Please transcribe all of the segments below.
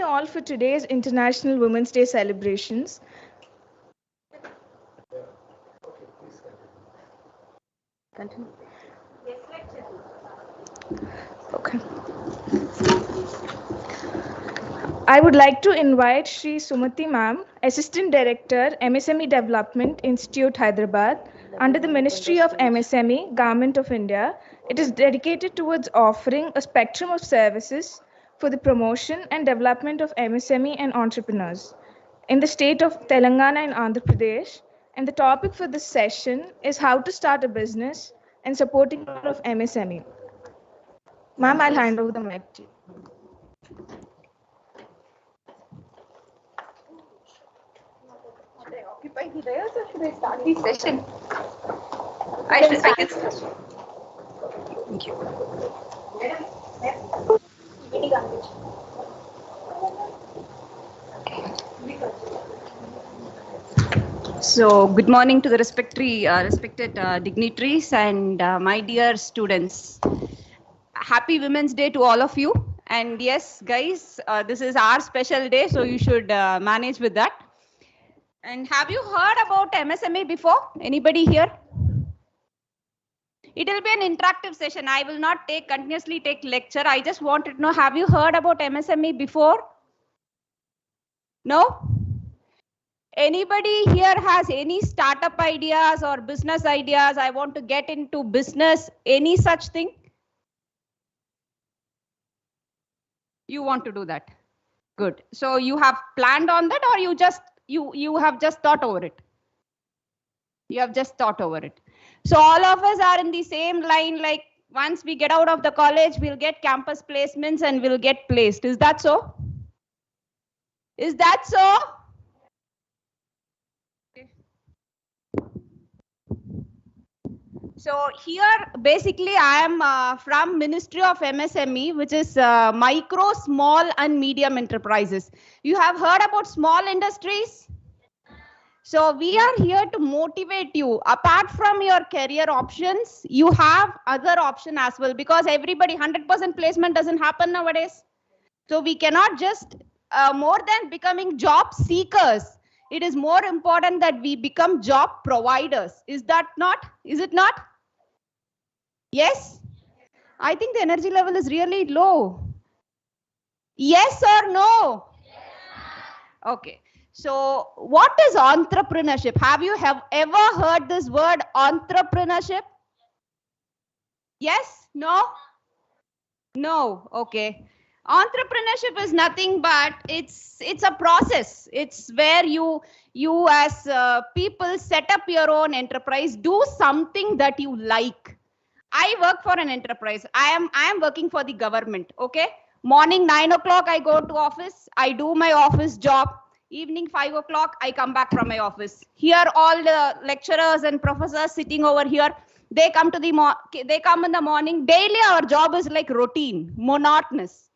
you all for today's International Women's Day celebrations. Continue. Okay. I would like to invite Shri Sumati Ma'am, Assistant Director, MSME Development Institute, Hyderabad, under the Ministry of MSME, Government of India. It is dedicated towards offering a spectrum of services for the promotion and development of MSME and entrepreneurs in the state of Telangana and Andhra Pradesh. And the topic for this session is how to start a business and supporting of MSME. Ma'am, I'll hand over the mic to you. There, so should I start the session? I can start. Thank you. So, good morning to the respected dignitaries and my dear students. Happy Women's Day to all of you. And yes, guys, this is our special day, so you should manage with that. And have you heard about MSME before? Anybody here? It will be an interactive session. I will not continuously take lecture. I just wanted to know, have you heard about MSME before? No? Anybody here has any startup ideas or business ideas? I want to get into business, any such thing? You want to do that? Good. So you have planned on that, or you have just thought over it? You have just thought over it. So all of us are in the same line, like once we get out of the college, we'll get campus placements and we'll get placed. Is that so? Is that so? Okay. So here, basically, I am from Ministry of MSME, which is micro, small and medium enterprises. You have heard about small industries? So we are here to motivate you. Apart from your career options, you have other option as well, because everybody 100% placement doesn't happen nowadays. So we cannot just more than becoming job seekers. It is more important that we become job providers. Is that not? Is it not? Yes? I think the energy level is really low. Yes or no? Okay. So what is entrepreneurship? Have you ever heard this word entrepreneurship? Yes? No? No. Okay. Entrepreneurship is nothing but it's a process. It's where you as people set up your own enterprise, do something that you like. I work for an enterprise. I am working for the government. Okay. Morning 9 o'clock, I go to office. I do my office job. Evening 5 o'clock, I come back from my office. Here, all the lecturers and professors sitting over here, they come in the morning. Daily, our job is like routine, monotonous.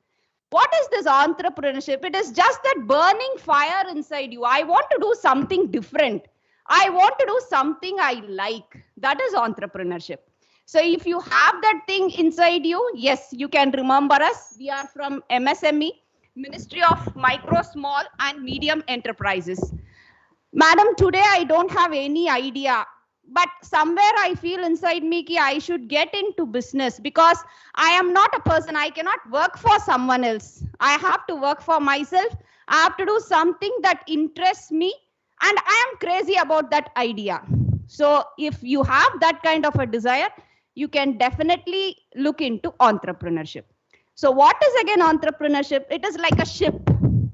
What is this entrepreneurship? It is just that burning fire inside you. I want to do something different. I want to do something I like. That is entrepreneurship. So if you have that thing inside you, yes, you can remember us. We are from MSME, Ministry of Micro, Small and Medium Enterprises. Madam, today I don't have any idea, but somewhere I feel inside me that I should get into business, because I am not a person. I cannot work for someone else. I have to work for myself. I have to do something that interests me, and I am crazy about that idea. So if you have that kind of a desire, you can definitely look into entrepreneurship. So what is again entrepreneurship? It is like a ship,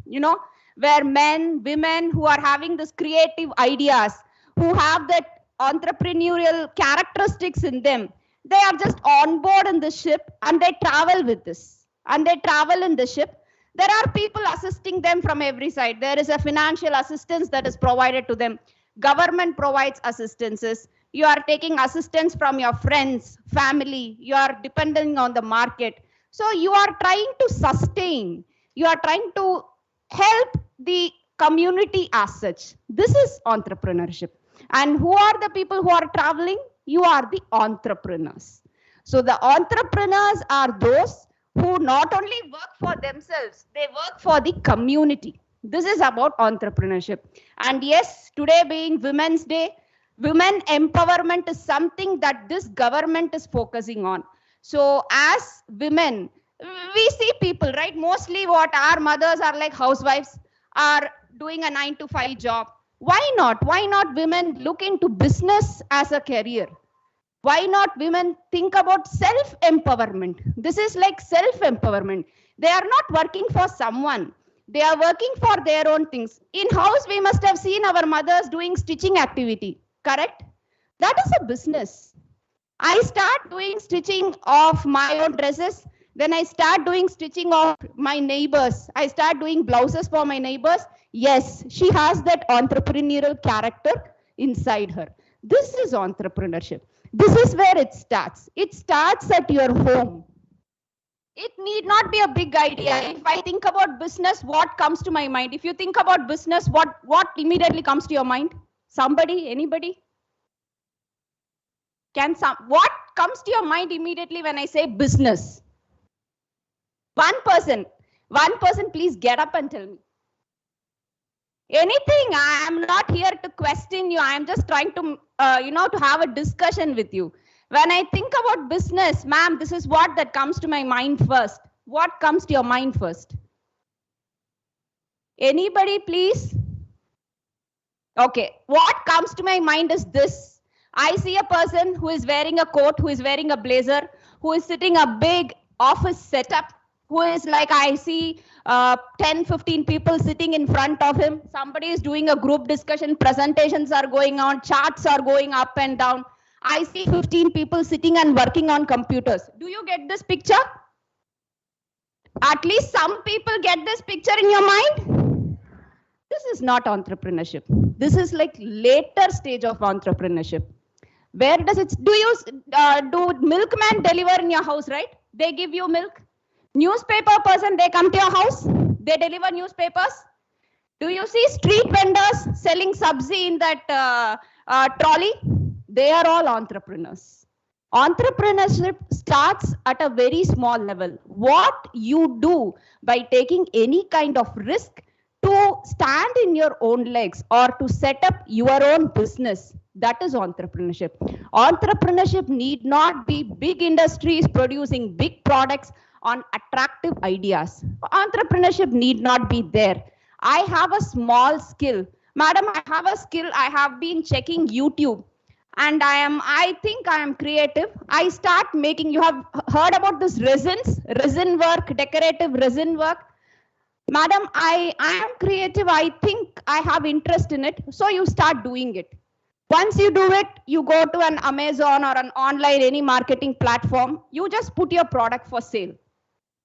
you know, where men, women who are having this creative ideas, who have that entrepreneurial characteristics in them, they are just on board in the ship and they travel with this. And they travel in the ship. There are people assisting them from every side. There is a financial assistance that is provided to them. Government provides assistances. You are taking assistance from your friends, family. You are depending on the market. So you are trying to sustain. You are trying to help the community as such. This is entrepreneurship. And who are the people who are traveling? You are the entrepreneurs. So the entrepreneurs are those who not only work for themselves, they work for the community. This is about entrepreneurship. And yes, today being Women's Day, women empowerment is something that this government is focusing on. So as women, we see people, right? Mostly what our mothers are like housewives, are doing a 9 to 5 job. Why not? Why not women look into business as a career? Why not women think about self-empowerment? This is like self-empowerment. They are not working for someone. They are working for their own things. In house, we must have seen our mothers doing stitching activity, correct? That is a business. I start doing stitching of my own dresses. Then I start doing stitching of my neighbors. I start doing blouses for my neighbors. Yes, she has that entrepreneurial character inside her. This is entrepreneurship. This is where it starts. It starts at your home. It need not be a big idea. If I think about business, what comes to my mind? If you think about business, what immediately comes to your mind? Somebody, anybody? What comes to your mind immediately when I say business? One person, please get up and tell me. Anything. I am not here to question you. I am just trying to, to have a discussion with you. When I think about business, ma'am, this is what that comes to my mind first. What comes to your mind first? Anybody, please? Okay. What comes to my mind is this. I see a person who is wearing a coat, who is wearing a blazer, who is sitting a big office setup, who is like, I see 10, 15 people sitting in front of him. Somebody is doing a group discussion, presentations are going on, charts are going up and down. I see 15 people sitting and working on computers. Do you get this picture? At least some people get this picture in your mind. This is not entrepreneurship. This is like later stage of entrepreneurship. Where does it, do milkman deliver in your house, right? They give you milk. Newspaper person, they come to your house, they deliver newspapers. Do you see street vendors selling sabzi in that trolley? They are all entrepreneurs. Entrepreneurship starts at a very small level. What you do by taking any kind of risk to stand in your own legs or to set up your own business, that is entrepreneurship. Entrepreneurship need not be big industries producing big products on attractive ideas. Entrepreneurship need not be there. I have a small skill. Madam, I have a skill. I have been checking YouTube and I think I am creative. I start making, you have heard about this resin work, decorative resin work. Madam, I am creative. I think I have interest in it. So you start doing it. Once you do it, you go to an Amazon or an online, any marketing platform. You just put your product for sale.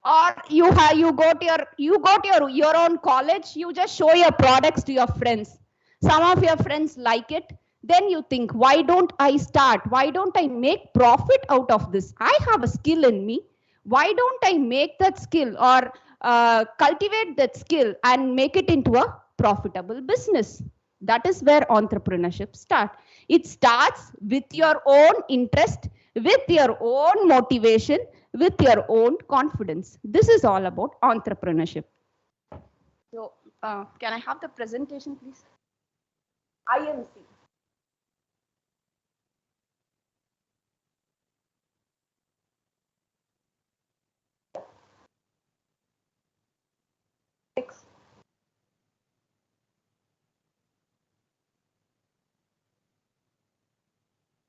Or you go to your own college. You just show your products to your friends. Some of your friends like it. Then you think, why don't I start? Why don't I make profit out of this? I have a skill in me. Why don't I make that skill or cultivate that skill and make it into a profitable business? That is where entrepreneurship starts. It starts with your own interest, with your own motivation, with your own confidence. This is all about entrepreneurship. So, can I have the presentation, please? IMC.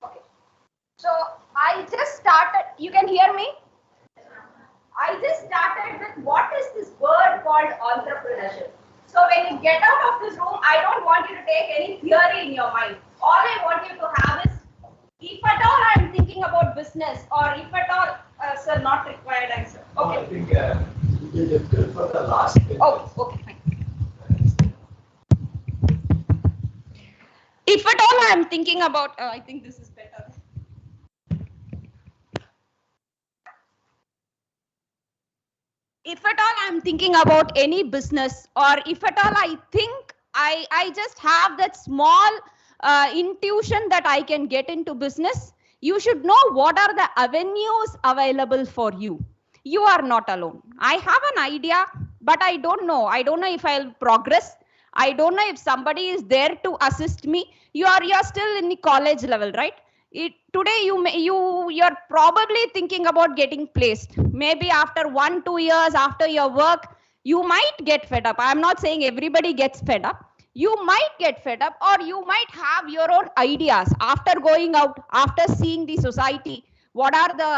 Okay. So I just started, you can hear me? I just started with what is this word called entrepreneurship. So when you get out of this room, I don't want you to take any theory in your mind. All I want you to have is, if at all I'm thinking about business, or if at all, sir, not required answer. Okay. I think you did good for the last bit. Oh, okay, fine. If at all I'm thinking about, I think this is better. If at all I'm thinking about any business, or if at all I think I just have that small intuition that I can get into business, you should know what are the avenues available for you. you are not alone. I have an idea, but I don't know. I don't know if I'll progress. I don't know if somebody is there to assist me. You're still in the college level, right? Today you're probably thinking about getting placed. Maybe after 1-2 years after your work, you might get fed up. I'm not saying everybody gets fed up. You might get fed up, or you might have your own ideas after going out, after seeing the society. What are the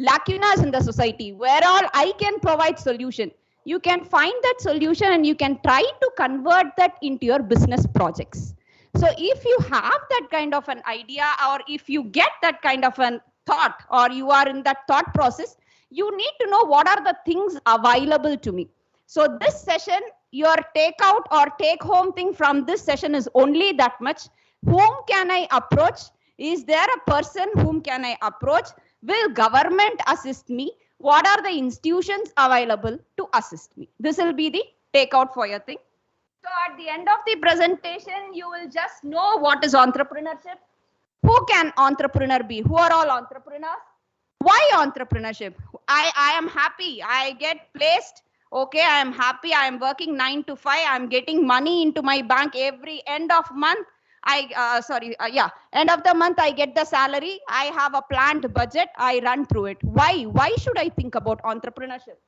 lacunas in the society? Where all I can provide solution. You can find that solution and you can try to convert that into your business projects. So if you have that kind of an idea, or if you get that kind of an thought, or you are in that thought process, you need to know what are the things available to me. So this session, your takeout or take home thing from this session is only that much. Whom can I approach? Is there a person whom can I approach? Will government assist me? What are the institutions available to assist me? This will be the takeout for your thing. So at the end of the presentation, you will just know what is entrepreneurship. Who can entrepreneur be? Who are all entrepreneurs? Why entrepreneurship? I am happy. I get placed. Okay, I am happy. I am working 9 to 5. I am getting money into my bank every end of month. End of the month, I get the salary. I have a planned budget. I run through it. Why? Why should I think about entrepreneurship?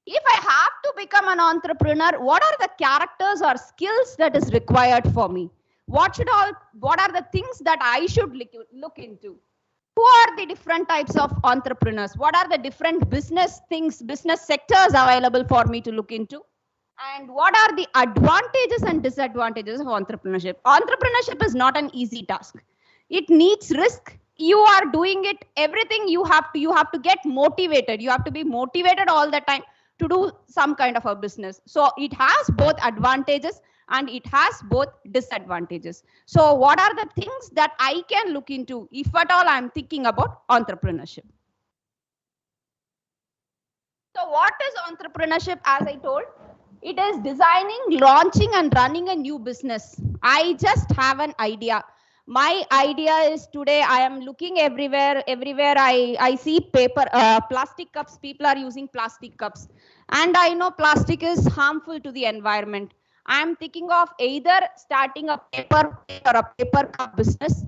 If I have to become an entrepreneur, what are the characters or skills that is required for me? What are the things that I should look into? Who are the different types of entrepreneurs? What are the different business sectors available for me to look into? And what are the advantages and disadvantages of entrepreneurship? Entrepreneurship is not an easy task. It needs risk. You are doing it, everything you have to get motivated. You have to be motivated all the time to do some kind of a business. So it has both advantages and it has both disadvantages. So what are the things that I can look into if at all I'm thinking about entrepreneurship? So what is entrepreneurship? As I told, it is designing, launching and running a new business. I just have an idea. My idea is today I am looking everywhere I see paper, plastic cups. People are using plastic cups. And I know plastic is harmful to the environment. I am thinking of either starting a paper or a paper cup business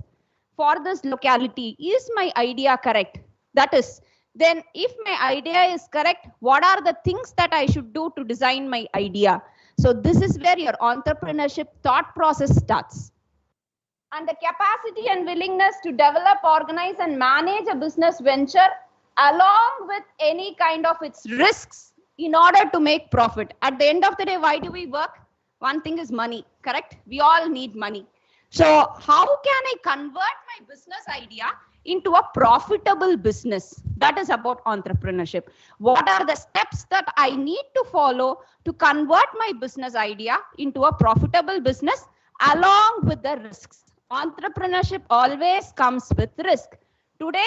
for this locality. Is my idea correct? That is, then if my idea is correct, what are the things that I should do to design my idea? So this is where your entrepreneurship thought process starts. And the capacity and willingness to develop, organize and manage a business venture along with any kind of its risks in order to make profit. At the end of the day, why do we work? One thing is money, correct? We all need money. So how can I convert my business idea into a profitable business? That is about entrepreneurship. What are the steps that I need to follow to convert my business idea into a profitable business along with the risks? Entrepreneurship always comes with risk. Today,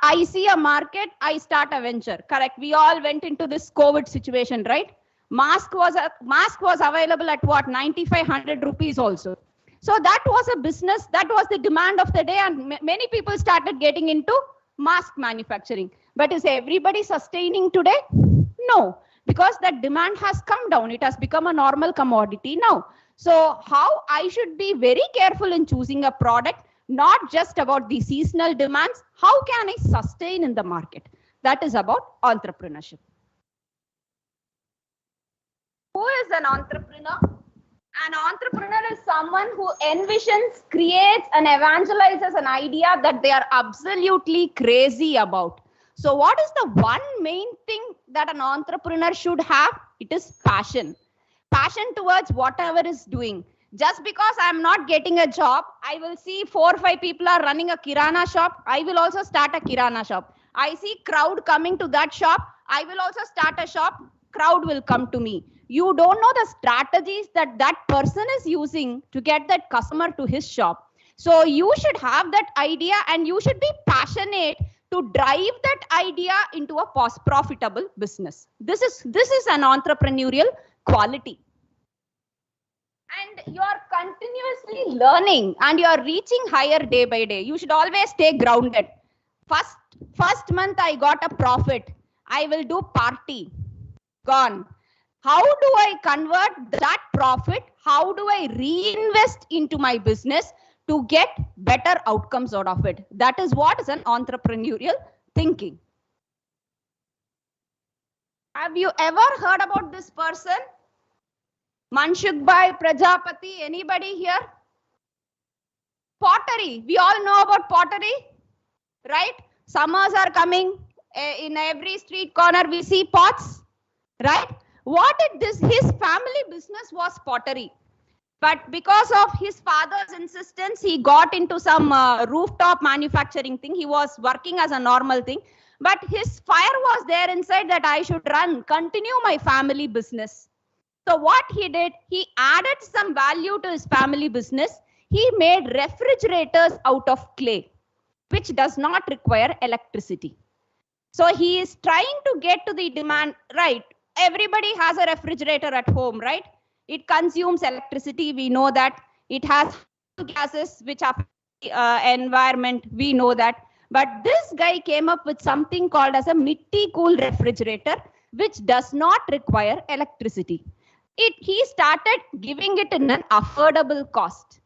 I see a market, I start a venture. Correct. We all went into this COVID situation, right? Mask was available at what? 95-100 rupees also. So that was a business, that was the demand of the day, and many people started getting into mask manufacturing. But is everybody sustaining today? No, because that demand has come down. It has become a normal commodity now. So how I should be very careful in choosing a product, not just about the seasonal demands. How can I sustain in the market? That is about entrepreneurship. Who is an entrepreneur? An entrepreneur is someone who envisions, creates and evangelizes an idea that they are absolutely crazy about. So what is the one main thing that an entrepreneur should have? It is passion. Passion towards whatever is doing. Just because I'm not getting a job, I will see 4 or 5 people are running a kirana shop. I will also start a kirana shop. I see crowd coming to that shop. I will also start a shop. Crowd will come to me. You don't know the strategies that that person is using to get that customer to his shop. So you should have that idea and you should be passionate to drive that idea into a profitable business. This is an entrepreneurial quality. And you are continuously learning and you are reaching higher day by day. You should always stay grounded. First month I got a profit. I will do party. Gone. How do I convert that profit? How do I reinvest into my business to get better outcomes out of it? That is what is an entrepreneurial thinking. Have you ever heard about this person? Manshukbhai Prajapati, anybody here? Pottery. We all know about pottery, right? Summers are coming. In every street corner, we see pots, right? What did this? His family business was pottery. But because of his father's insistence, he got into some rooftop manufacturing thing. He was working as a normal thing. But his fire was there inside that I should continue my family business. So what he did, he added some value to his family business. He made refrigerators out of clay, which does not require electricity. So he is trying to get to the demand, right? Everybody has a refrigerator at home, right? It consumes electricity. We know that. It has gases which affect the environment. We know that. But this guy came up with something called as a mitti cool refrigerator, which does not require electricity. He started giving it in an affordable cost.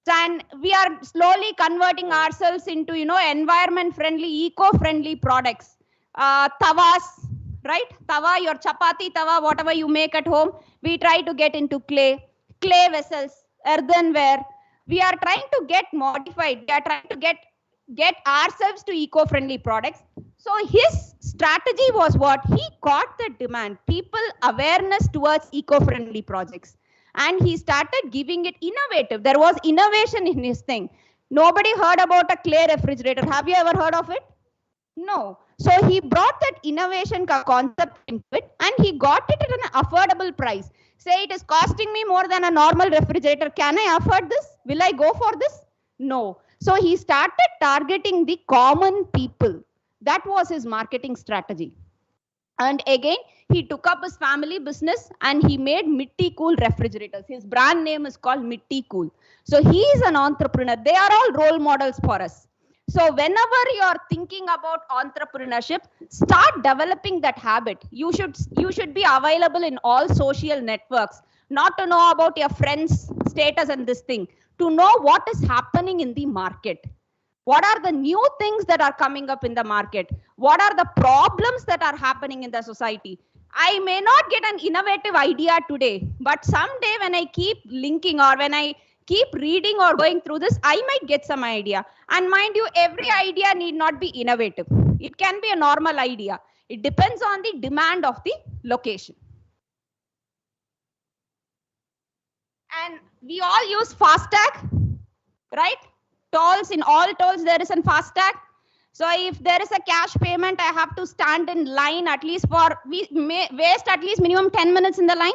And we are slowly converting ourselves into, environment friendly, eco-friendly products. Tawas, right? Tawa, your chapati tawa, whatever you make at home, we try to get into clay vessels, earthenware. We are trying to get modified. We are trying to get ourselves to eco-friendly products. So his strategy was what? He caught the demand, people awareness towards eco-friendly projects. And he started giving it innovative. There was innovation in his thing. Nobody heard about a clay refrigerator. Have you ever heard of it? No. So he brought that innovation concept into it and he got it at an affordable price. Say it is costing me more than a normal refrigerator. Can I afford this? Will I go for this? No. So he started targeting the common people. That was his marketing strategy. And again, he took up his family business and he made Mitti Cool refrigerators. His brand name is called Mitti Cool. So he is an entrepreneur. They are all role models for us. So whenever you are thinking about entrepreneurship, start developing that habit. You should be available in all social networks, not to know about your friends' status and this thing, to know what is happening in the market. What are the new things that are coming up in the market? What are the problems that are happening in the society? I may not get an innovative idea today, but someday when I keep linking or when I keep reading or going through this, I might get some idea. And mind you, every idea need not be innovative. It can be a normal idea. It depends on the demand of the location. And we all use FASTag, right? Tolls, in all tolls there is a FASTag. So if there is a cash payment, I have to stand in line at least we may waste at least minimum 10 minutes in the line.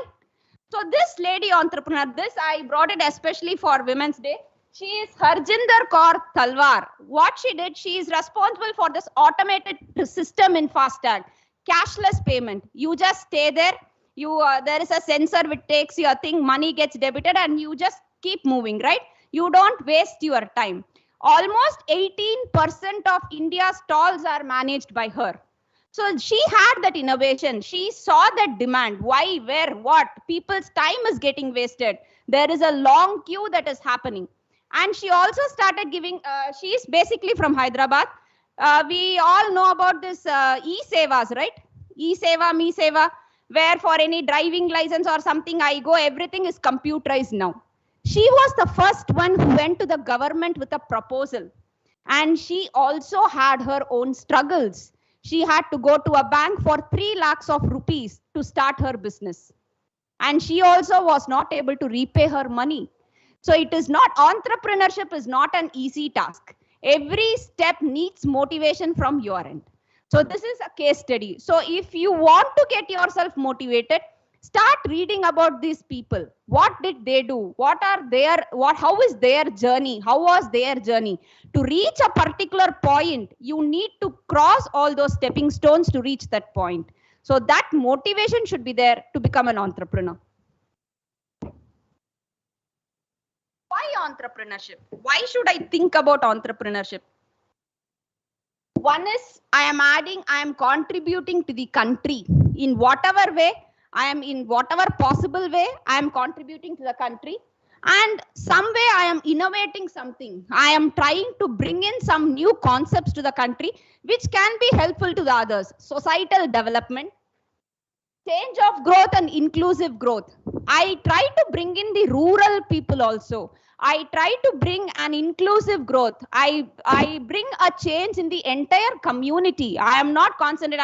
So this lady entrepreneur, this I brought it especially for Women's Day. She is Harjinder Kaur Talwar. What she did, she is responsible for this automated system in FASTag, cashless payment. You just stay there. There is a sensor which takes your thing, money gets debited and you just keep moving, right? You don't waste your time. Almost 18% of India's stalls are managed by her. So she had that innovation. She saw that demand. Why, where, what? People's time is getting wasted. There is a long queue that is happening. And she also started giving, she is basically from Hyderabad. We all know about this e-sevas, right? E-seva, me-seva, where for any driving license or something I go, everything is computerized now. She was the first one who went to the government with a proposal. And she also had her own struggles. She had to go to a bank for 3 lakhs of rupees to start her business. And she also was not able to repay her money. So it is not, entrepreneurship is not an easy task. Every step needs motivation from your end. So this is a case study. So if you want to get yourself motivated, start reading about these people. What did they do? How is their journey? How was their journey? To reach a particular point, you need to cross all those stepping stones to reach that point. So that motivation should be there to become an entrepreneur. Why entrepreneurship? Why should I think about entrepreneurship? One is I am contributing to the country in whatever way. In whatever possible way, I am contributing to the country. And some way I am innovating something. I am trying to bring in some new concepts to the country, which can be helpful to the others. Societal development, change of growth and inclusive growth. I try to bring in the rural people also. I try to bring an inclusive growth. I bring a change in the entire community. I am not concentrated.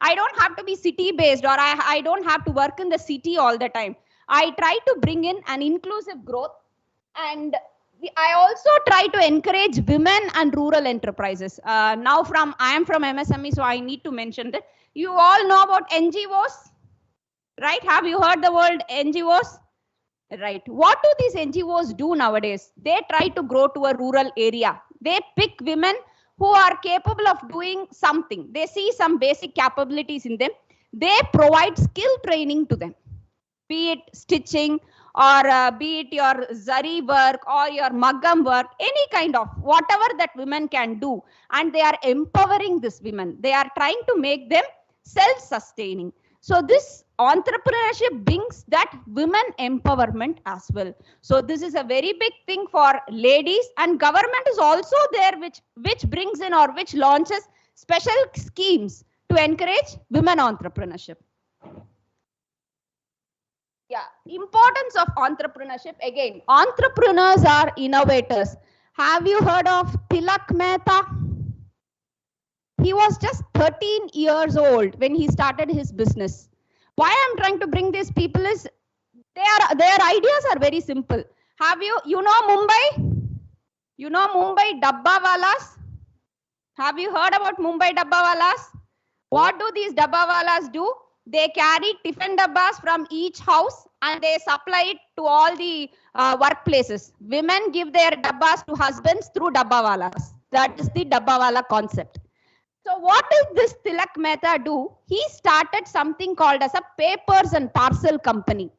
I don't have to be city based, or I don't have to work in the city all the time. I try to bring in an inclusive growth, and I also try to encourage women and rural enterprises. I am from MSME, so I need to mention that. You all know about NGOs, right? Have you heard the word NGOs? Right. What do these NGOs do nowadays? They try to grow to a rural area. They pick women who are capable of doing something. They see some basic capabilities in them. They provide skill training to them, be it stitching, or be it your zari work or your maggam work, any kind of whatever that women can do. And they are empowering these women. They are trying to make them self-sustaining. So this entrepreneurship brings that women empowerment as well. So this is a very big thing for ladies, and government is also there, which brings in or which launches special schemes to encourage women entrepreneurship. Yeah, importance of entrepreneurship. Again, entrepreneurs are innovators. Have you heard of Tilak Mehta? He was just 13 years old when he started his business. Why I'm trying to bring these people is their ideas are very simple. You know Mumbai? You know Mumbai Dabba Walas? Have you heard about Mumbai Dabba Walas? What do these Dabba Walas do? They carry tiffin dabbas from each house and they supply it to all the workplaces. Women give their dabbas to husbands through Dabba Walas. That is the Dabba Wala concept. So what does this Tilak Mehta do? He started something called as a papers and parcel company.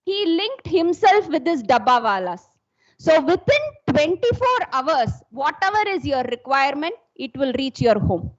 He linked himself with this Dabba Walas. So within 24 hours, whatever is your requirement, it will reach your home.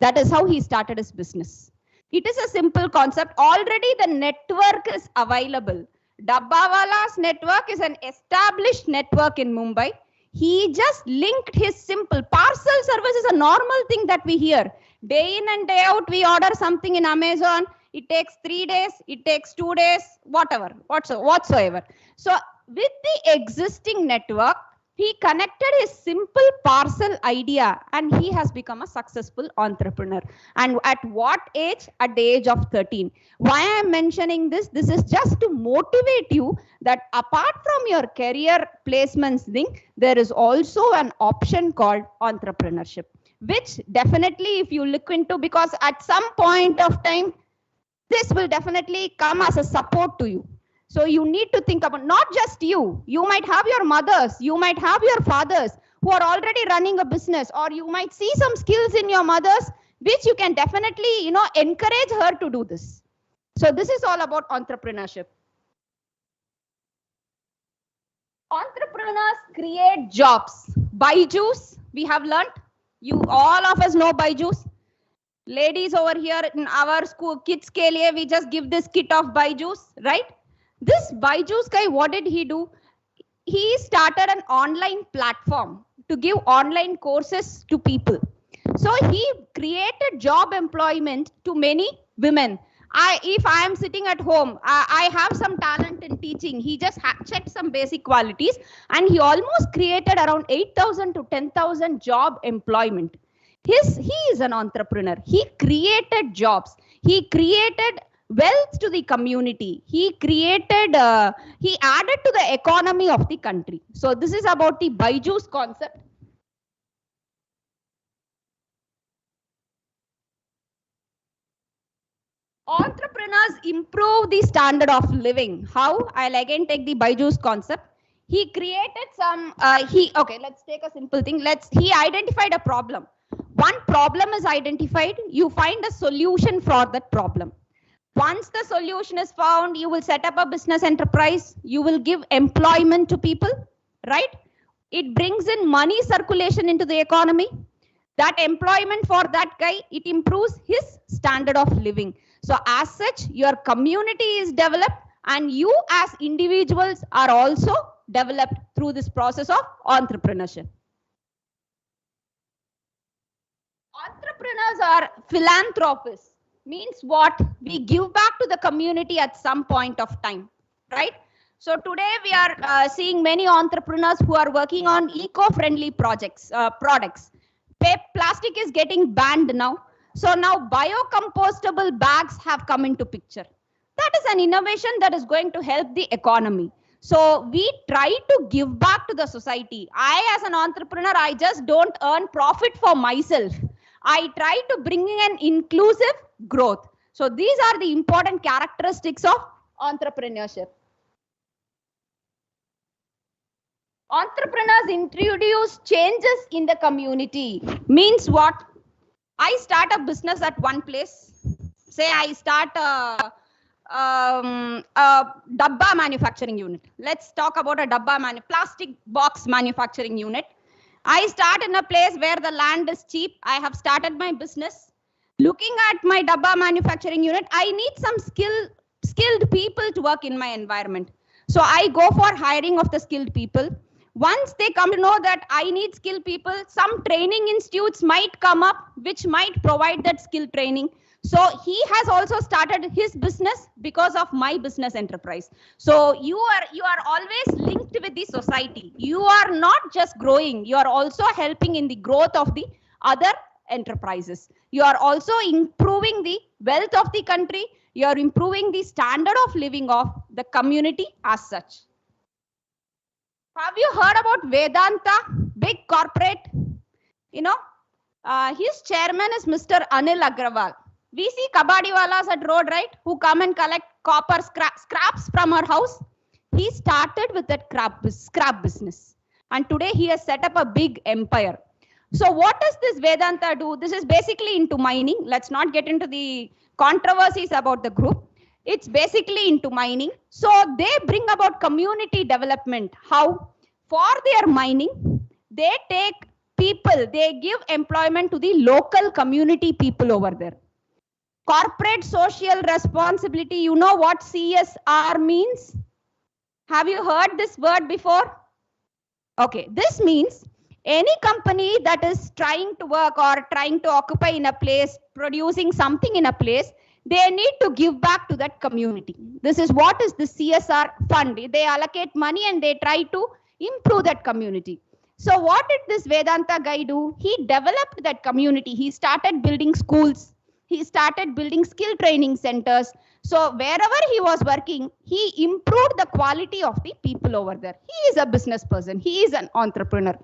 That is how he started his business. It is a simple concept. Already the network is available. Dabba Wala's network is an established network in Mumbai. He just linked his simple parcel service is a normal thing that we hear. Day in and day out, we order something in Amazon. It takes 3 days, it takes 2 days, whatsoever. So with the existing network, he connected his simple parcel idea and he has become a successful entrepreneur. And at what age? At the age of 13. Why I am mentioning this? This is just to motivate you that apart from your career placements thing, there is also an option called entrepreneurship, which definitely if you look into, because at some point of time, this will definitely come as a support to you. So you need to think about not just you. You might have your mothers, you might have your fathers who are already running a business, or you might see some skills in your mothers, which you can definitely, encourage her to do this. So this is all about entrepreneurship. Entrepreneurs create jobs. Byju's, we have learned. You all of us know Byju's. Ladies over here in our school, kids ke liye, we just give this kit of Byju's, right? This Byju's guy, what did he do? He started an online platform to give online courses to people. So he created job employment to many women. If I am sitting at home, I have some talent in teaching. He just checked some basic qualities and he almost created around 8,000 to 10,000 job employment. He is an entrepreneur. He created jobs. He created wealth to the community. He added to the economy of the country. So this is about the Byju's concept. Entrepreneurs improve the standard of living. How? I'll again take the Byju's concept. He created some, let's take a simple thing. He identified a problem. One problem is identified, you find a solution for that problem. Once the solution is found, you will set up a business enterprise. You will give employment to people, right? It brings in money circulation into the economy. That employment for that guy, it improves his standard of living. So as such, your community is developed and you as individuals are also developed through this process of entrepreneurship. Entrepreneurs are philanthropists. Means what? We give back to the community at some point of time, right? So today we are seeing many entrepreneurs who are working on eco-friendly products. Plastic is getting banned now. So now biocompostable bags have come into picture. That is an innovation that is going to help the economy. So we try to give back to the society. I as an entrepreneur, I just don't earn profit for myself. I try to bring in an inclusive growth. So these are the important characteristics of entrepreneurship. Entrepreneurs introduce changes in the community. Means what? I start a business at one place. Say I start a dabba manufacturing unit. Let's talk about a dabba plastic box manufacturing unit. I start in a place where the land is cheap. I have started my business. Looking at my dabba manufacturing unit, I need some skilled people to work in my environment. So I go for hiring of the skilled people. Once they come to know that I need skilled people, some training institutes might come up which might provide that skill training. So he has also started his business because of my business enterprise. So you are always linked with the society. You are not just growing, you are also helping in the growth of the other enterprises. You are also improving the wealth of the country. You are improving the standard of living of the community as such. Have you heard about Vedanta, big corporate? You know, his chairman is Mr. Anil Agrawal. We see kabadiwalas at road, right? Who come and collect copper scraps from our house. He started with that scrap business. And today he has set up a big empire. So what does this Vedanta do? This is basically into mining. Let's not get into the controversies about the group. It's basically into mining. So they bring about community development. How? For their mining, they take people, they give employment to the local community people over there. Corporate social responsibility, you know what CSR means? Have you heard this word before? Okay, this means any company that is trying to work or trying to occupy in a place, producing something in a place, they need to give back to that community. This is what is the CSR fund. They allocate money and they try to improve that community. So what did this Vedanta guy do? He developed that community. He started building schools. He started building skill training centers. So wherever he was working, he improved the quality of the people over there. He is a business person. He is an entrepreneur.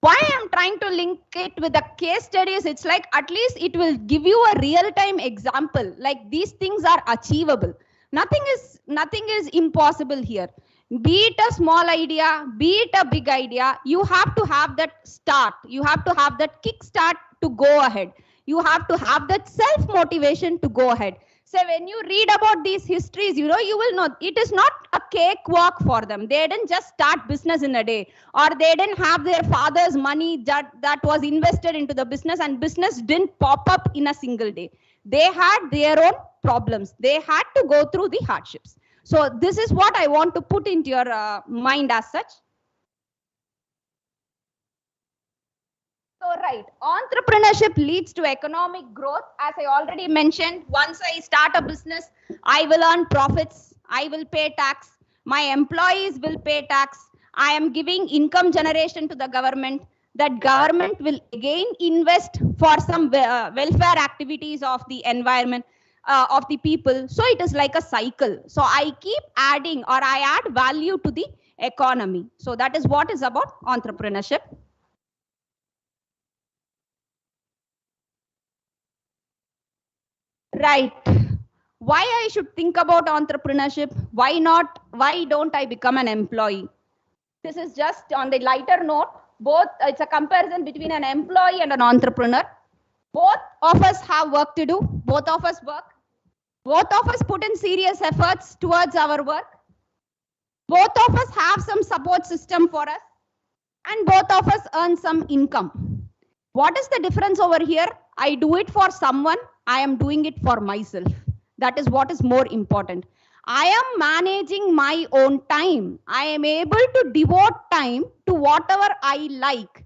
Why I'm trying to link it with the case studies, it's like at least it will give you a real-time example. Like these things are achievable. Nothing is impossible here. Be it a small idea, be it a big idea, you have to have that start. You have to have that kickstart to go ahead. You have to have that self-motivation to go ahead. So when you read about these histories, you will know it is not a cakewalk for them. They didn't just start business in a day, or they didn't have their father's money that was invested into the business, and business didn't pop up in a single day. They had their own problems. They had to go through the hardships. So this is what I want to put into your mind as such. So right, entrepreneurship leads to economic growth. As I already mentioned, once I start a business, I will earn profits, I will pay tax, my employees will pay tax, I am giving income generation to the government. That government will again invest for some welfare activities of the environment, of the people. So it is like a cycle. So I keep adding, or I add value to the economy. So that is what is about entrepreneurship. Right. Why I should think about entrepreneurship? Why don't I become an employee? This is just on the lighter note. Both, it's a comparison between an employee and an entrepreneur. Both of us have work to do. Both of us work. Both of us put in serious efforts towards our work. Both of us have some support system for us. And both of us earn some income. What is the difference over here? I do it for someone. I am doing it for myself. That is what is more important. I am managing my own time. I am able to devote time to whatever I like.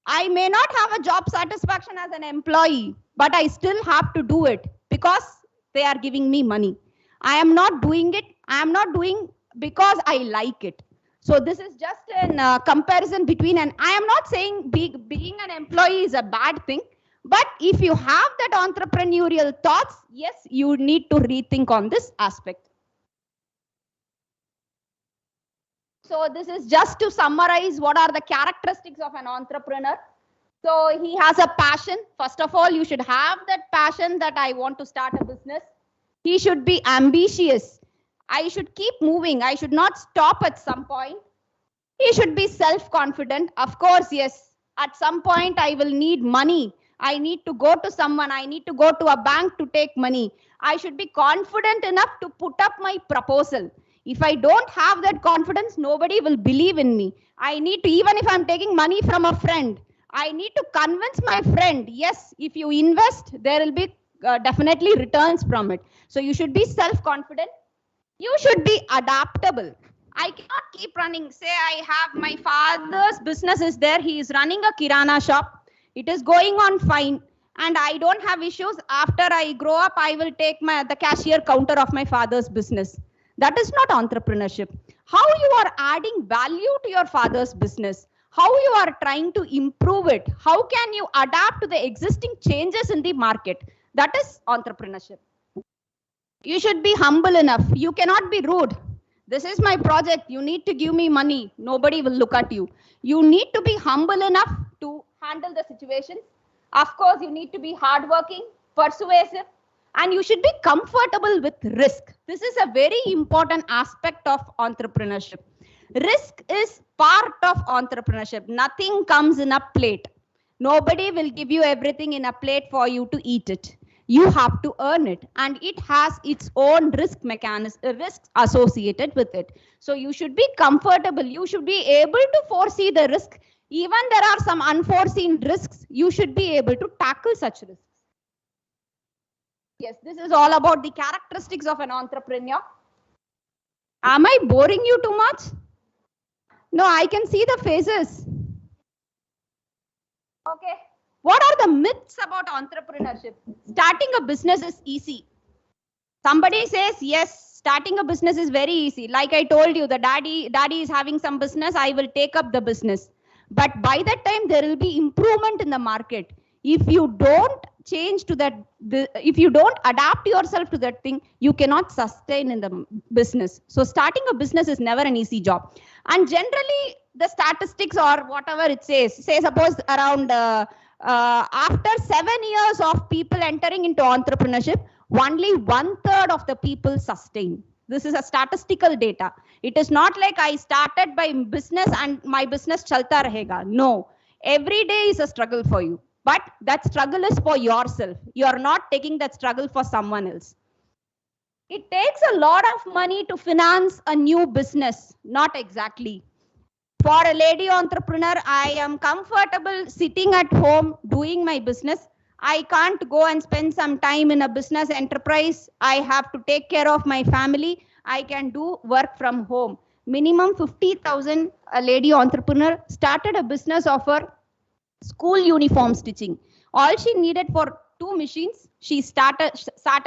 I may not have a job satisfaction as an employee, but I still have to do it because they are giving me money. I am not doing it. I am not doing because I like it. So this is just a comparison between, and I am not saying being an employee is a bad thing, but if you have that entrepreneurial thoughts, yes, you need to rethink on this aspect. So this is just to summarize what are the characteristics of an entrepreneur. So he has a passion. First of all, you should have that passion that I want to start a business. He should be ambitious. I should keep moving. I should not stop at some point. He should be self-confident. Of course, yes. At some point, I will need money. I need to go to someone. I need to go to a bank to take money. I should be confident enough to put up my proposal. If I don't have that confidence, nobody will believe in me. I need to, even if I'm taking money from a friend, I need to convince my friend, yes, if you invest, there will be definitely returns from it. So you should be self-confident. You should be adaptable. I cannot keep running. Say I have my father's business is there. He is running a kirana shop. It is going on fine. And I don't have issues. After I grow up, I will take the cashier counter of my father's business. That is not entrepreneurship. How you are adding value to your father's business, how you are trying to improve it, how can you adapt to the existing changes in the market, that is entrepreneurship. You should be humble enough. You cannot be rude. This is my project. You need to give me money. Nobody will look at you. You need to be humble enough to handle the situation. Of course, you need to be hardworking, persuasive, and you should be comfortable with risk. This is a very important aspect of entrepreneurship. Risk is part of entrepreneurship. Nothing comes in a plate. Nobody will give you everything in a plate for you to eat it. You have to earn it, and it has its own risk mechanism, risks associated with it. So you should be comfortable. You should be able to foresee the risk. Even there are some unforeseen risks, you should be able to tackle such risks. Yes, this is all about the characteristics of an entrepreneur. Am I boring you too much? No, I can see the faces. Okay. What are the myths about entrepreneurship? Starting a business is easy. Somebody says, yes, starting a business is very easy. Like I told you, the daddy is having some business, I will take up the business. But by that time, there will be improvement in the market. If you don't change to that, if you don't adapt yourself to that thing, you cannot sustain in the business. So starting a business is never an easy job. And generally, the statistics or whatever it says, say suppose around after 7 years of people entering into entrepreneurship, only 1/3 of the people sustain. This is a statistical data. It is not like I started by business and my business chalta rahega. No, every day is a struggle for you. But that struggle is for yourself. You are not taking that struggle for someone else. It takes a lot of money to finance a new business. Not exactly. For a lady entrepreneur, I am comfortable sitting at home doing my business. I can't go and spend some time in a business enterprise. I have to take care of my family. I can do work from home. Minimum 50,000, a lady entrepreneur started a business of her school uniform stitching. All she needed for 2 machines. She sat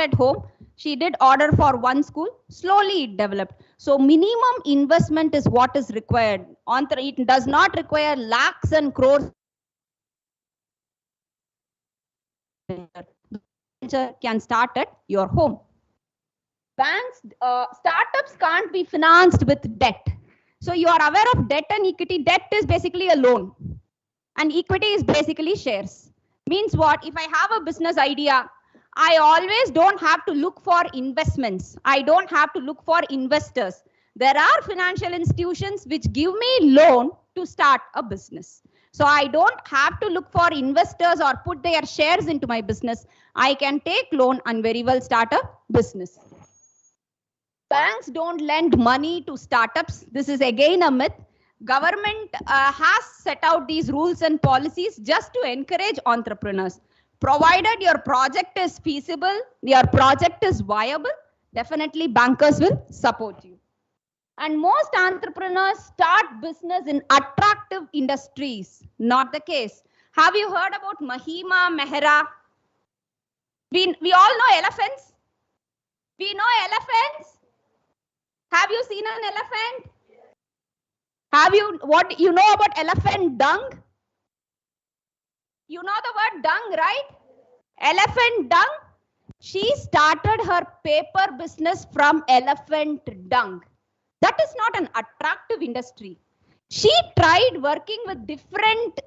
at home. She did order for 1 school. Slowly it developed. So minimum investment is what is required. It does not require lakhs and crores. Can start at your home. Banks, startups can't be financed with debt. So you are aware of debt and equity. Debt is basically a loan. And equity is basically shares. Means what? If I have a business idea, I always don't have to look for investments. I don't have to look for investors. There are financial institutions which give me loan to start a business. So I don't have to look for investors or put their shares into my business. I can take loan and very well start a business. Banks don't lend money to startups. This is again a myth. Government has set out these rules and policies just to encourage entrepreneurs. Provided your project is feasible, your project is viable, definitely bankers will support you. And most entrepreneurs start business in attractive industries. Not the case. Have you heard about Mahima Mehra? We all know elephants. We know elephants. Have you seen an elephant? Have you, what you know about elephant dung? You know the word dung, right? Elephant dung. She started her paper business from elephant dung. That is not an attractive industry. She tried working with different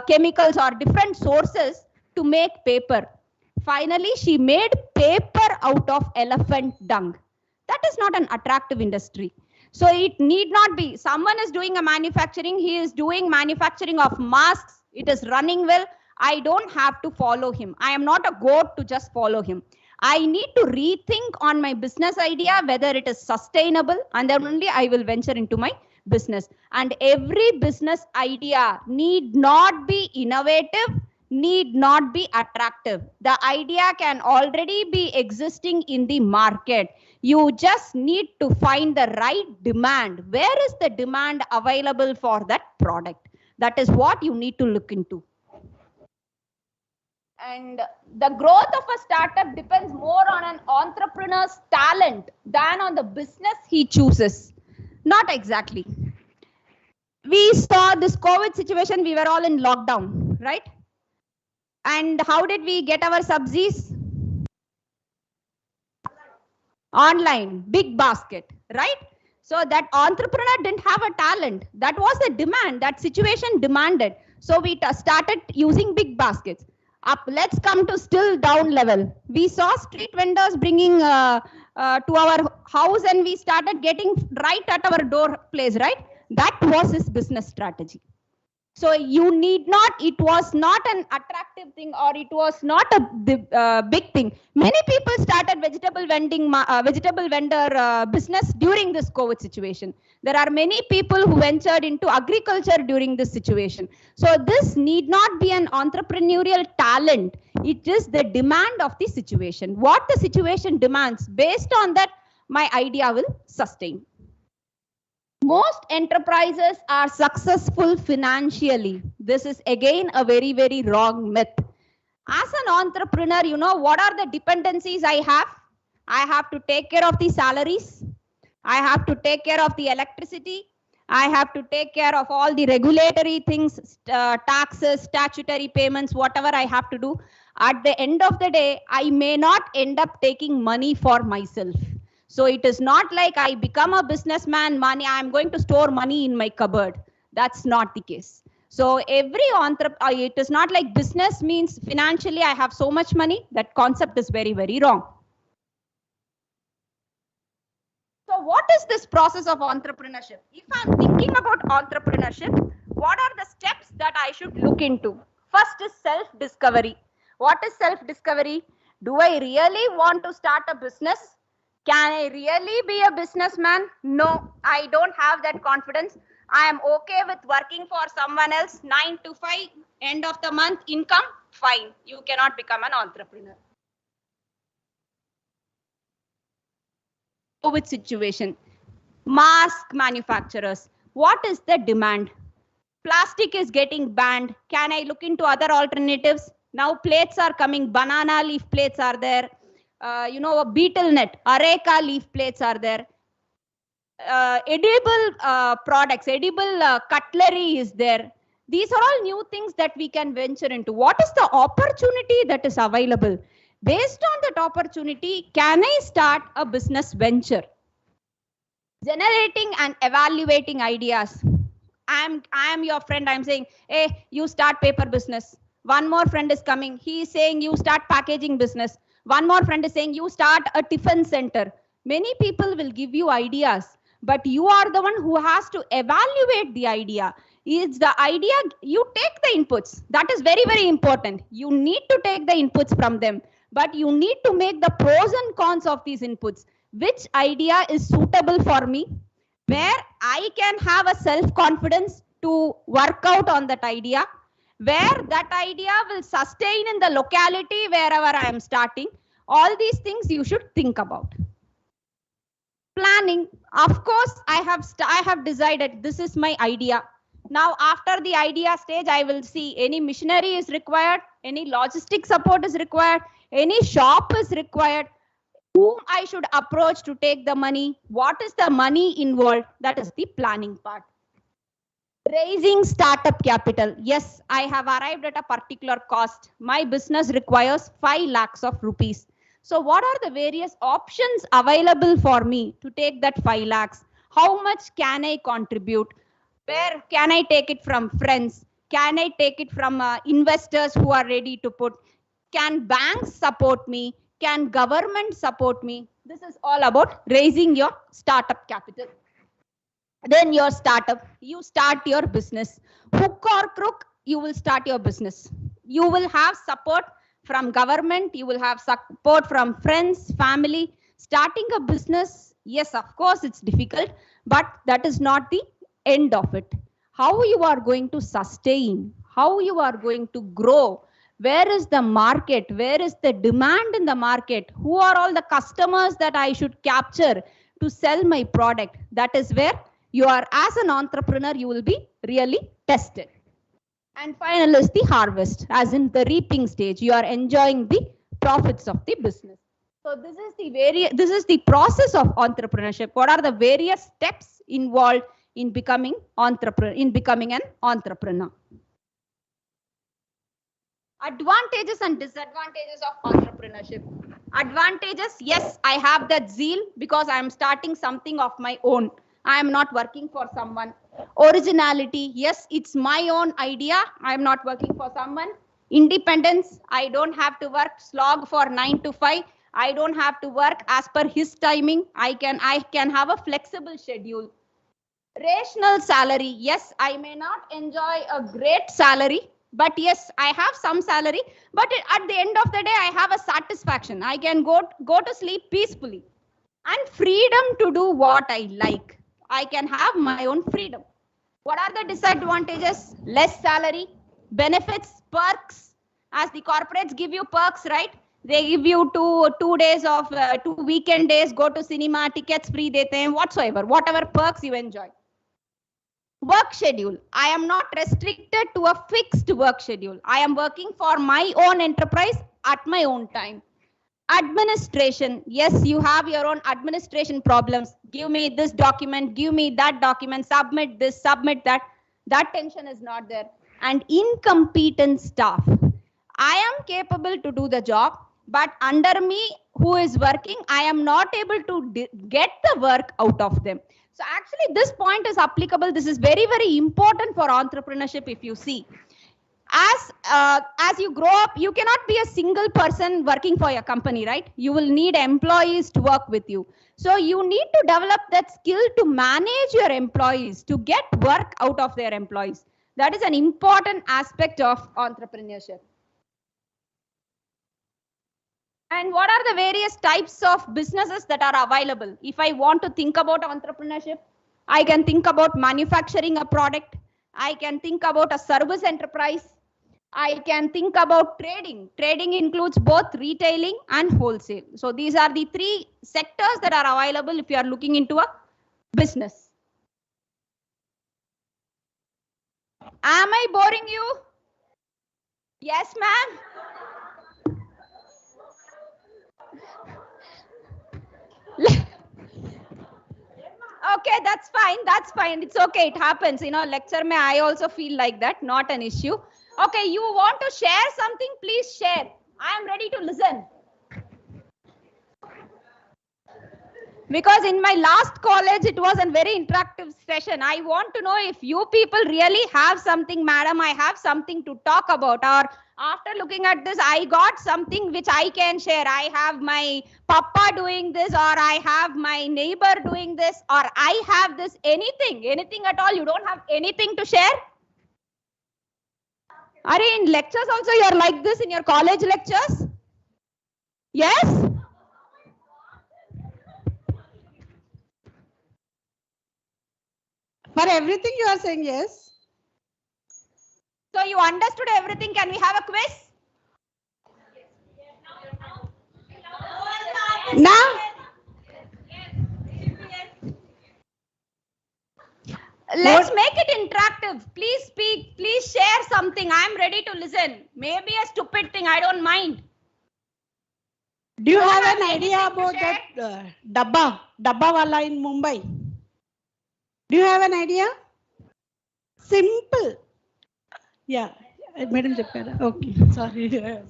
chemicals or different sources to make paper. Finally, she made paper out of elephant dung. That is not an attractive industry. So it need not be. Someone is doing a manufacturing. He is doing manufacturing of masks. It is running well. I don't have to follow him. I am not a goat to just follow him. I need to rethink on my business idea, whether it is sustainable, and then only I will venture into my business. And every business idea need not be innovative, need not be attractive. The idea can already be existing in the market. You just need to find the right demand. Where is the demand available for that product? That is what you need to look into. And the growth of a startup depends more on an entrepreneur's talent than on the business he chooses. Not exactly. We saw this COVID situation, we were all in lockdown, right? And how did we get our subsidies? Online, big basket, right? So that entrepreneur didn't have a talent. That was the demand, that situation demanded. So we started using big baskets. Up, let's come to still down level. We saw street vendors bringing to our house, and we started getting right at our door place, right? That was his business strategy. So you need not, it was not an attractive thing, or it was not a big thing. Many people started vegetable vendor business during this COVID situation. There are many people who ventured into agriculture during this situation. So this need not be an entrepreneurial talent. It is the demand of the situation. What the situation demands, based on that, my idea will sustain. Most enterprises are successful financially. This is again a very, very wrong myth. As an entrepreneur, you know, what are the dependencies I have? I have to take care of the salaries. I have to take care of the electricity. I have to take care of all the regulatory things, taxes, statutory payments, whatever I have to do. At the end of the day, I may not end up taking money for myself. So it is not like I become a businessman, I'm going to store money in my cupboard. That's not the case. So every entrepreneur, it is not like business means financially I have so much money. That concept is very, very wrong. So what is this process of entrepreneurship? If I'm thinking about entrepreneurship, what are the steps that I should look into? First is self-discovery. What is self-discovery? Do I really want to start a business? Can I really be a businessman? No, I don't have that confidence. I am okay with working for someone else, 9 to 5, end of the month income, fine. You cannot become an entrepreneur. COVID situation. Mask manufacturers. What is the demand? Plastic is getting banned. Can I look into other alternatives? Now plates are coming. Banana leaf plates are there. You know, a beetle net, areca leaf plates are there. Edible products, edible cutlery is there. These are all new things that we can venture into. What is the opportunity that is available? Based on that opportunity, can I start a business venture? Generating and evaluating ideas. I am your friend. I'm saying, hey, you start paper business. One more friend is coming. He is saying you start packaging business. One more friend is saying you start a tiffin center. Many people will give you ideas, but you are the one who has to evaluate the idea. Is the idea, you take the inputs. That is very, very important. You need to take the inputs from them, but you need to make the pros and cons of these inputs. Which idea is suitable for me? where I can have a self-confidence to work out on that idea, where that idea will sustain in the locality wherever I am starting. All these things you should think about. Planning, of course, I have decided this is my idea. Now after the idea stage, I will see any machinery is required, any logistic support is required, any shop is required, whom I should approach to take the money, what is the money involved. That is the planning part. Raising startup capital. Yes, I have arrived at a particular cost. My business requires 5 lakhs of rupees. So what are the various options available for me to take that 5 lakhs? How much can I contribute? Where can I take it from friends? Can I take it from investors who are ready to put? Can banks support me? Can government support me? This is all about raising your startup capital. Then your startup, you start your business. Hook or crook, you will start your business. You will have support from government, you will have support from friends, family. Starting a business, yes, of course, it's difficult, but that is not the end of it. How you are going to sustain, how you are going to grow, where is the market, where is the demand in the market, who are all the customers that I should capture to sell my product. That is where you are, as an entrepreneur, you will be really tested. And final is the harvest, as in the reaping stage. You are enjoying the profits of the business. So this is the process of entrepreneurship. What are the various steps involved in becoming an entrepreneur? Advantages and disadvantages of entrepreneurship. Advantages, yes, I have that zeal because I am starting something of my own. I am not working for someone. Originality, yes, it's my own idea. I am not working for someone. Independence, I don't have to work slog for 9 to 5. I don't have to work as per his timing. I can have a flexible schedule. Rational salary, yes, I may not enjoy a great salary, but yes, I have some salary, but at the end of the day, I have a satisfaction. I can go to sleep peacefully. And freedom to do what I like. I can have my own freedom. What are the disadvantages? Less salary, benefits, perks. As the corporates give you perks, right? They give you two days of 2 weekend days, go to cinema, tickets free, dete hain, whatever perks you enjoy. Work schedule. I am not restricted to a fixed work schedule. I am working for my own enterprise at my own time. Administration. Yes, you have your own administration problems. Give me this document, give me that document, submit this, submit that. That tension is not there. And incompetent staff. I am capable to do the job, but under me who is working, I am not able to get the work out of them. So actually this point is applicable. This is very, very important for entrepreneurship. If you see, as you grow up, you cannot be a single person working for your company, right? You will need employees to work with you. So you need to develop that skill to manage your employees, to get work out of their employees. That is an important aspect of entrepreneurship. And what are the various types of businesses that are available? If I want to think about entrepreneurship, I can think about manufacturing a product. I can think about a service enterprise. I can think about trading. Trading includes both retailing and wholesale. So these are the 3 sectors that are available if you are looking into a business. Am I boring you? Yes, ma'am. Okay, that's fine. That's fine. It's okay. It happens. You know, lecture mein I also feel like that. Not an issue. Okay, you want to share something? Please share. I am ready to listen. Because in my last college, it was a very interactive session. I want to know if you people really have something, madam, I have something to talk about, or after looking at this, I got something which I can share. I have my papa doing this, or I have my neighbor doing this, or I have this, anything at all. You don't have anything to share? Are in lectures also you're like this in your college lectures? Yes? For everything you are saying yes. So you understood everything. Can we have a quiz? Now, Let's make it interactive. Please speak. Please share something. I'm ready to listen. Maybe a stupid thing. I don't mind. do you Don't have have an idea anything to about share? that Dabba wala in Mumbai? Do you have an idea? Simple. Yeah. Madam Jappara. Okay. Sorry.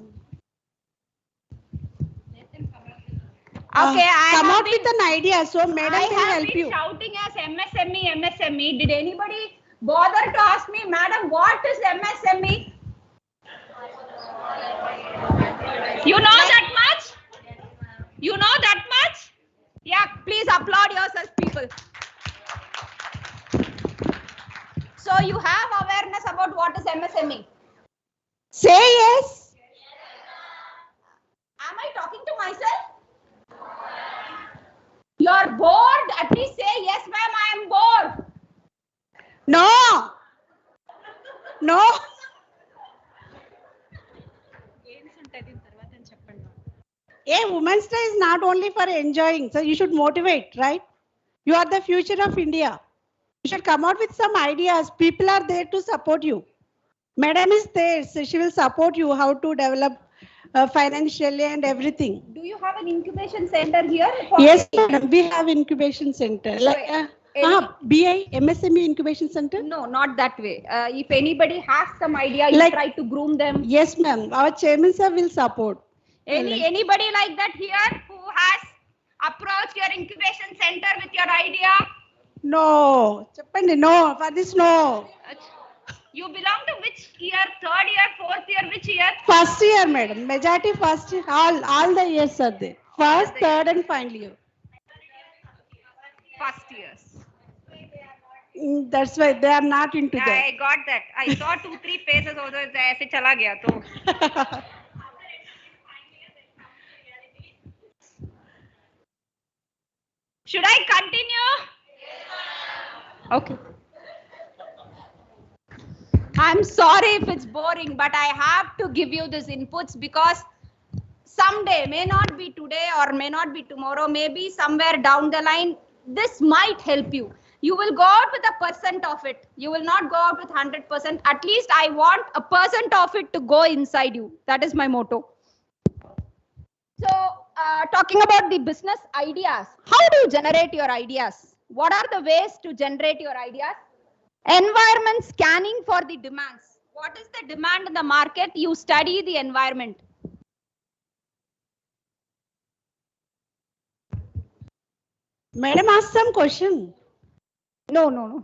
Okay, Come out with an idea so madam I will have help been you. shouting as MSME. Did anybody bother to ask me, madam, what is MSME? You know that much? You know that much? Yeah, please applaud yourself, people. So you have awareness about what is MSME. Say yes. Am I talking to myself? You're bored? At least say yes, ma'am, I am bored. No. No. A Women's Day is not only for enjoying, so you should motivate, right? You are the future of India. You should come out with some ideas. People are there to support you. Madam is there, so she will support you how to develop financially and everything. Do you have an incubation center here? Yes, madam, we have incubation center. Like any- BI, MSME incubation center? No, not that way. If anybody has some idea, you Like- try to groom them. Yes, ma'am. Our chairman sir will support. Anybody like that here who has approached your incubation center with your idea? No. Chappandi, no. For this, no. You belong to which year? Third year, fourth year, which year? First year, madam. Majority first year. All the years are there. First, third, and final year. First years. That's why they are not into that. I got that. I saw 2-3 pages over there. ऐसे चला गया तो. Should I continue? Okay. I'm sorry if it's boring, but I have to give you these inputs because someday, may not be today or may not be tomorrow, maybe somewhere down the line, this might help you. You will go out with a percent of it. You will not go out with 100%. At least I want a percent of it to go inside you. That is my motto. So, talking about the business ideas, how do you generate your ideas? What are the ways to generate your ideas? Environment scanning for the demands. What is the demand in the market? You study the environment. Madam asked some question. No.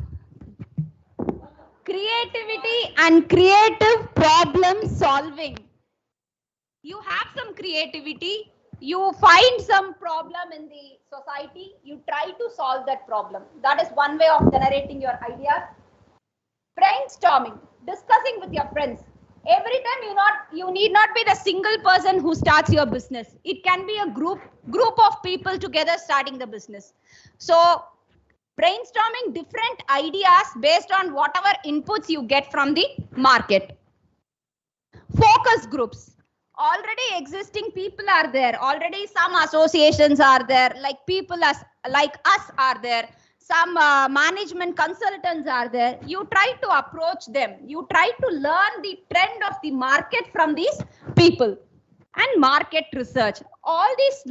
Creativity and creative problem solving. You have some creativity, you find some problem in the society, you try to solve that problem. That is one way of generating your ideas. Brainstorming, discussing with your friends. Every time you need not be the single person who starts your business. It can be a group of people together starting the business. So brainstorming different ideas based on whatever inputs you get from the market. Focus groups. Already existing people are there. Already some associations are there. Like people like us are there. Some management consultants are there. You try to approach them. You try to learn the trend of the market from these people. And market research. All these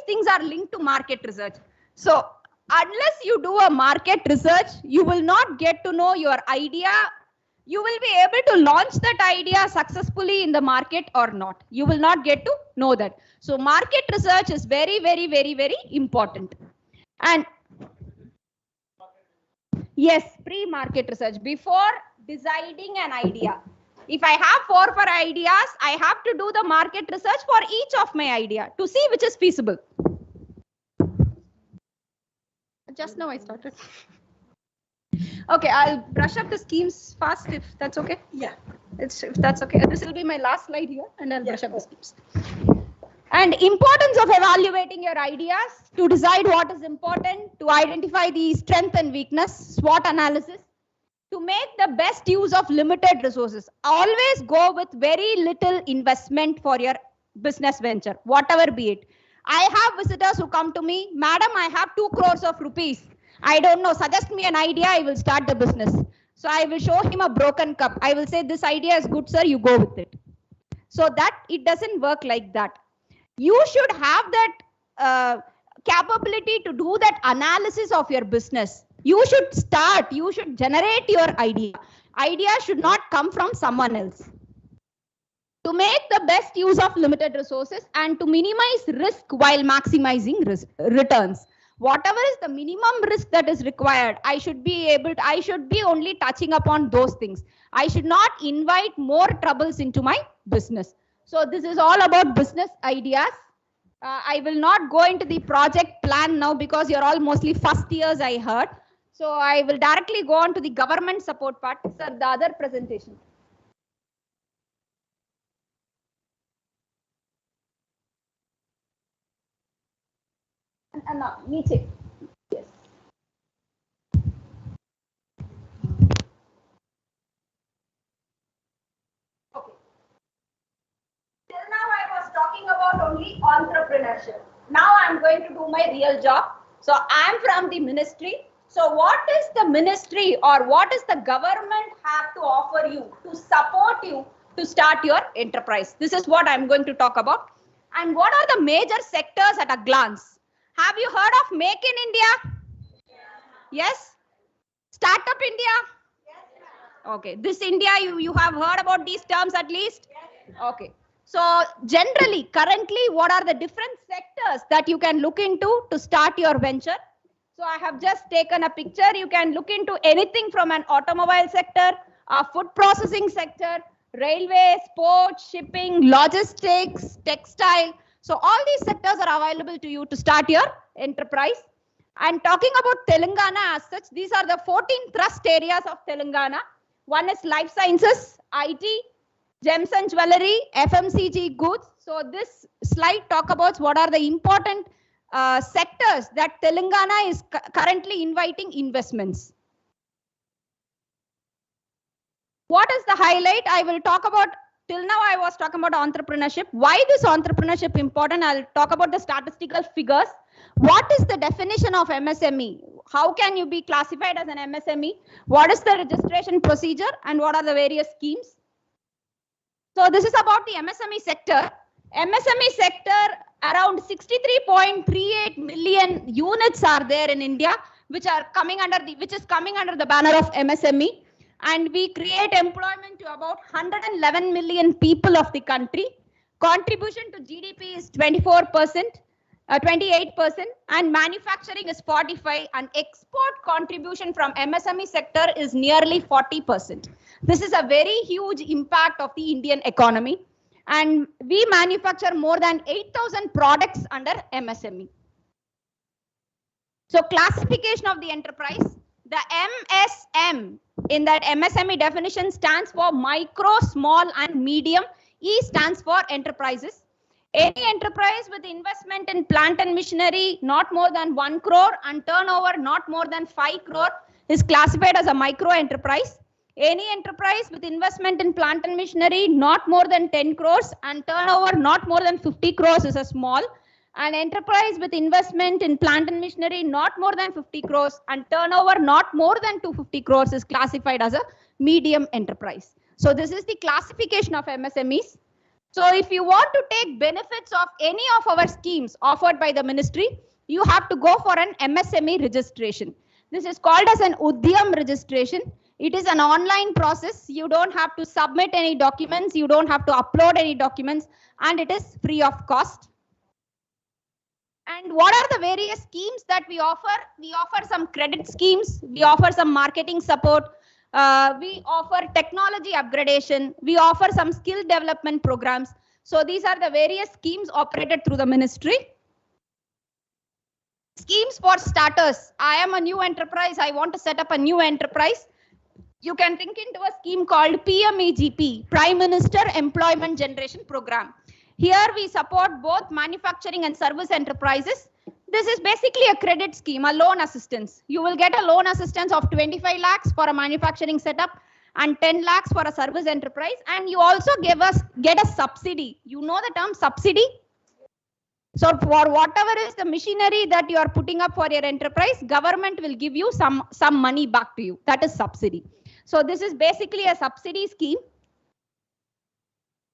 things are linked to market research. So unless you do a market research, you will not get to know your idea. You will be able to launch that idea successfully in the market or not. You will not get to know that. So market research is very, very, very, very important. And yes, pre-market research before deciding an idea. If I have 4 ideas, I have to do the market research for each of my idea to see which is feasible. Just now I started. Okay, I'll brush up the schemes fast if that's okay. Yeah. If that's okay. This will be my last slide here and I'll brush up the schemes. And importance of evaluating your ideas to decide what is important, to identify the strength and weakness, SWOT analysis, to make the best use of limited resources. Always go with very little investment for your business venture, whatever be it. I have visitors who come to me, Madam, I have 2 crores of rupees. I don't know, suggest me an idea, I will start the business. So I will show him a broken cup. I will say, this idea is good, sir, you go with it. So that it doesn't work like that. You should have that capability to do that analysis of your business. You should start, you should generate your idea. Idea should not come from someone else. To make the best use of limited resources and to minimize risk while maximizing returns. Whatever is the minimum risk that is required, I should be only touching upon those things. I should not invite more troubles into my business. So this is all about business ideas. I will not go into the project plan now because you're all mostly first years, I heard. So I will directly go on to the government support part. Sir, the other presentation. And meeting. Yes. Okay. Till now I was talking about only entrepreneurship. Now I'm going to do my real job. So I'm from the ministry. So what is the ministry or what does the government have to offer you to support you to start your enterprise? This is what I'm going to talk about. And what are the major sectors at a glance? Have you heard of Make in India? Yes? Startup India? Okay. This India, you have heard about these terms at least? Okay. So generally, currently, what are the different sectors that you can look into to start your venture? So I have just taken a picture. You can look into anything from an automobile sector, a food processing sector, railway, sports, shipping, logistics, textile. So all these sectors are available to you to start your enterprise. And talking about Telangana as such, these are the 14 thrust areas of Telangana. One is life sciences, IT, gems and jewelry, FMCG goods. So this slide talk about what are the important sectors that Telangana is currently inviting investments. What is the highlight? I will talk about, till now I was talking about entrepreneurship. Why this entrepreneurship important? I'll talk about the statistical figures. What is the definition of MSME? How can you be classified as an MSME? What is the registration procedure and what are the various schemes? So this is about the MSME sector. MSME sector, around 63.38 million units are there in India, which is coming under the banner of MSME. And we create employment to about 111 million people of the country. Contribution to GDP is 28%, and manufacturing is 45%, and export contribution from MSME sector is nearly 40%. This is a very huge impact of the Indian economy. And we manufacture more than 8,000 products under MSME. So classification of the enterprise, the MSM in that MSME definition stands for micro, small and medium. E stands for enterprises. Any enterprise with investment in plant and machinery not more than 1 crore and turnover not more than 5 crore is classified as a micro enterprise. Any enterprise with investment in plant and machinery not more than 10 crores and turnover not more than 50 crores is a small. An enterprise with investment in plant and machinery not more than 50 crores and turnover not more than 250 crores is classified as a medium enterprise. So this is the classification of MSMEs. So if you want to take benefits of any of our schemes offered by the ministry, you have to go for an MSME registration. This is called as an Udyam registration. It is an online process. You don't have to submit any documents. You don't have to upload any documents, and it is free of cost. And what are the various schemes that we offer? We offer some credit schemes. We offer some marketing support. We offer technology upgradation. We offer some skill development programs. So these are the various schemes operated through the ministry. Schemes for starters. I am a new enterprise. I want to set up a new enterprise. You can think into a scheme called PMEGP, Prime Minister Employment Generation Program. Here we support both manufacturing and service enterprises. This is basically a credit scheme, a loan assistance. You will get a loan assistance of 25 lakhs for a manufacturing setup and 10 lakhs for a service enterprise. And you also get a subsidy. You know the term subsidy? So for whatever is the machinery that you are putting up for your enterprise, government will give you some money back to you. That is subsidy. So this is basically a subsidy scheme.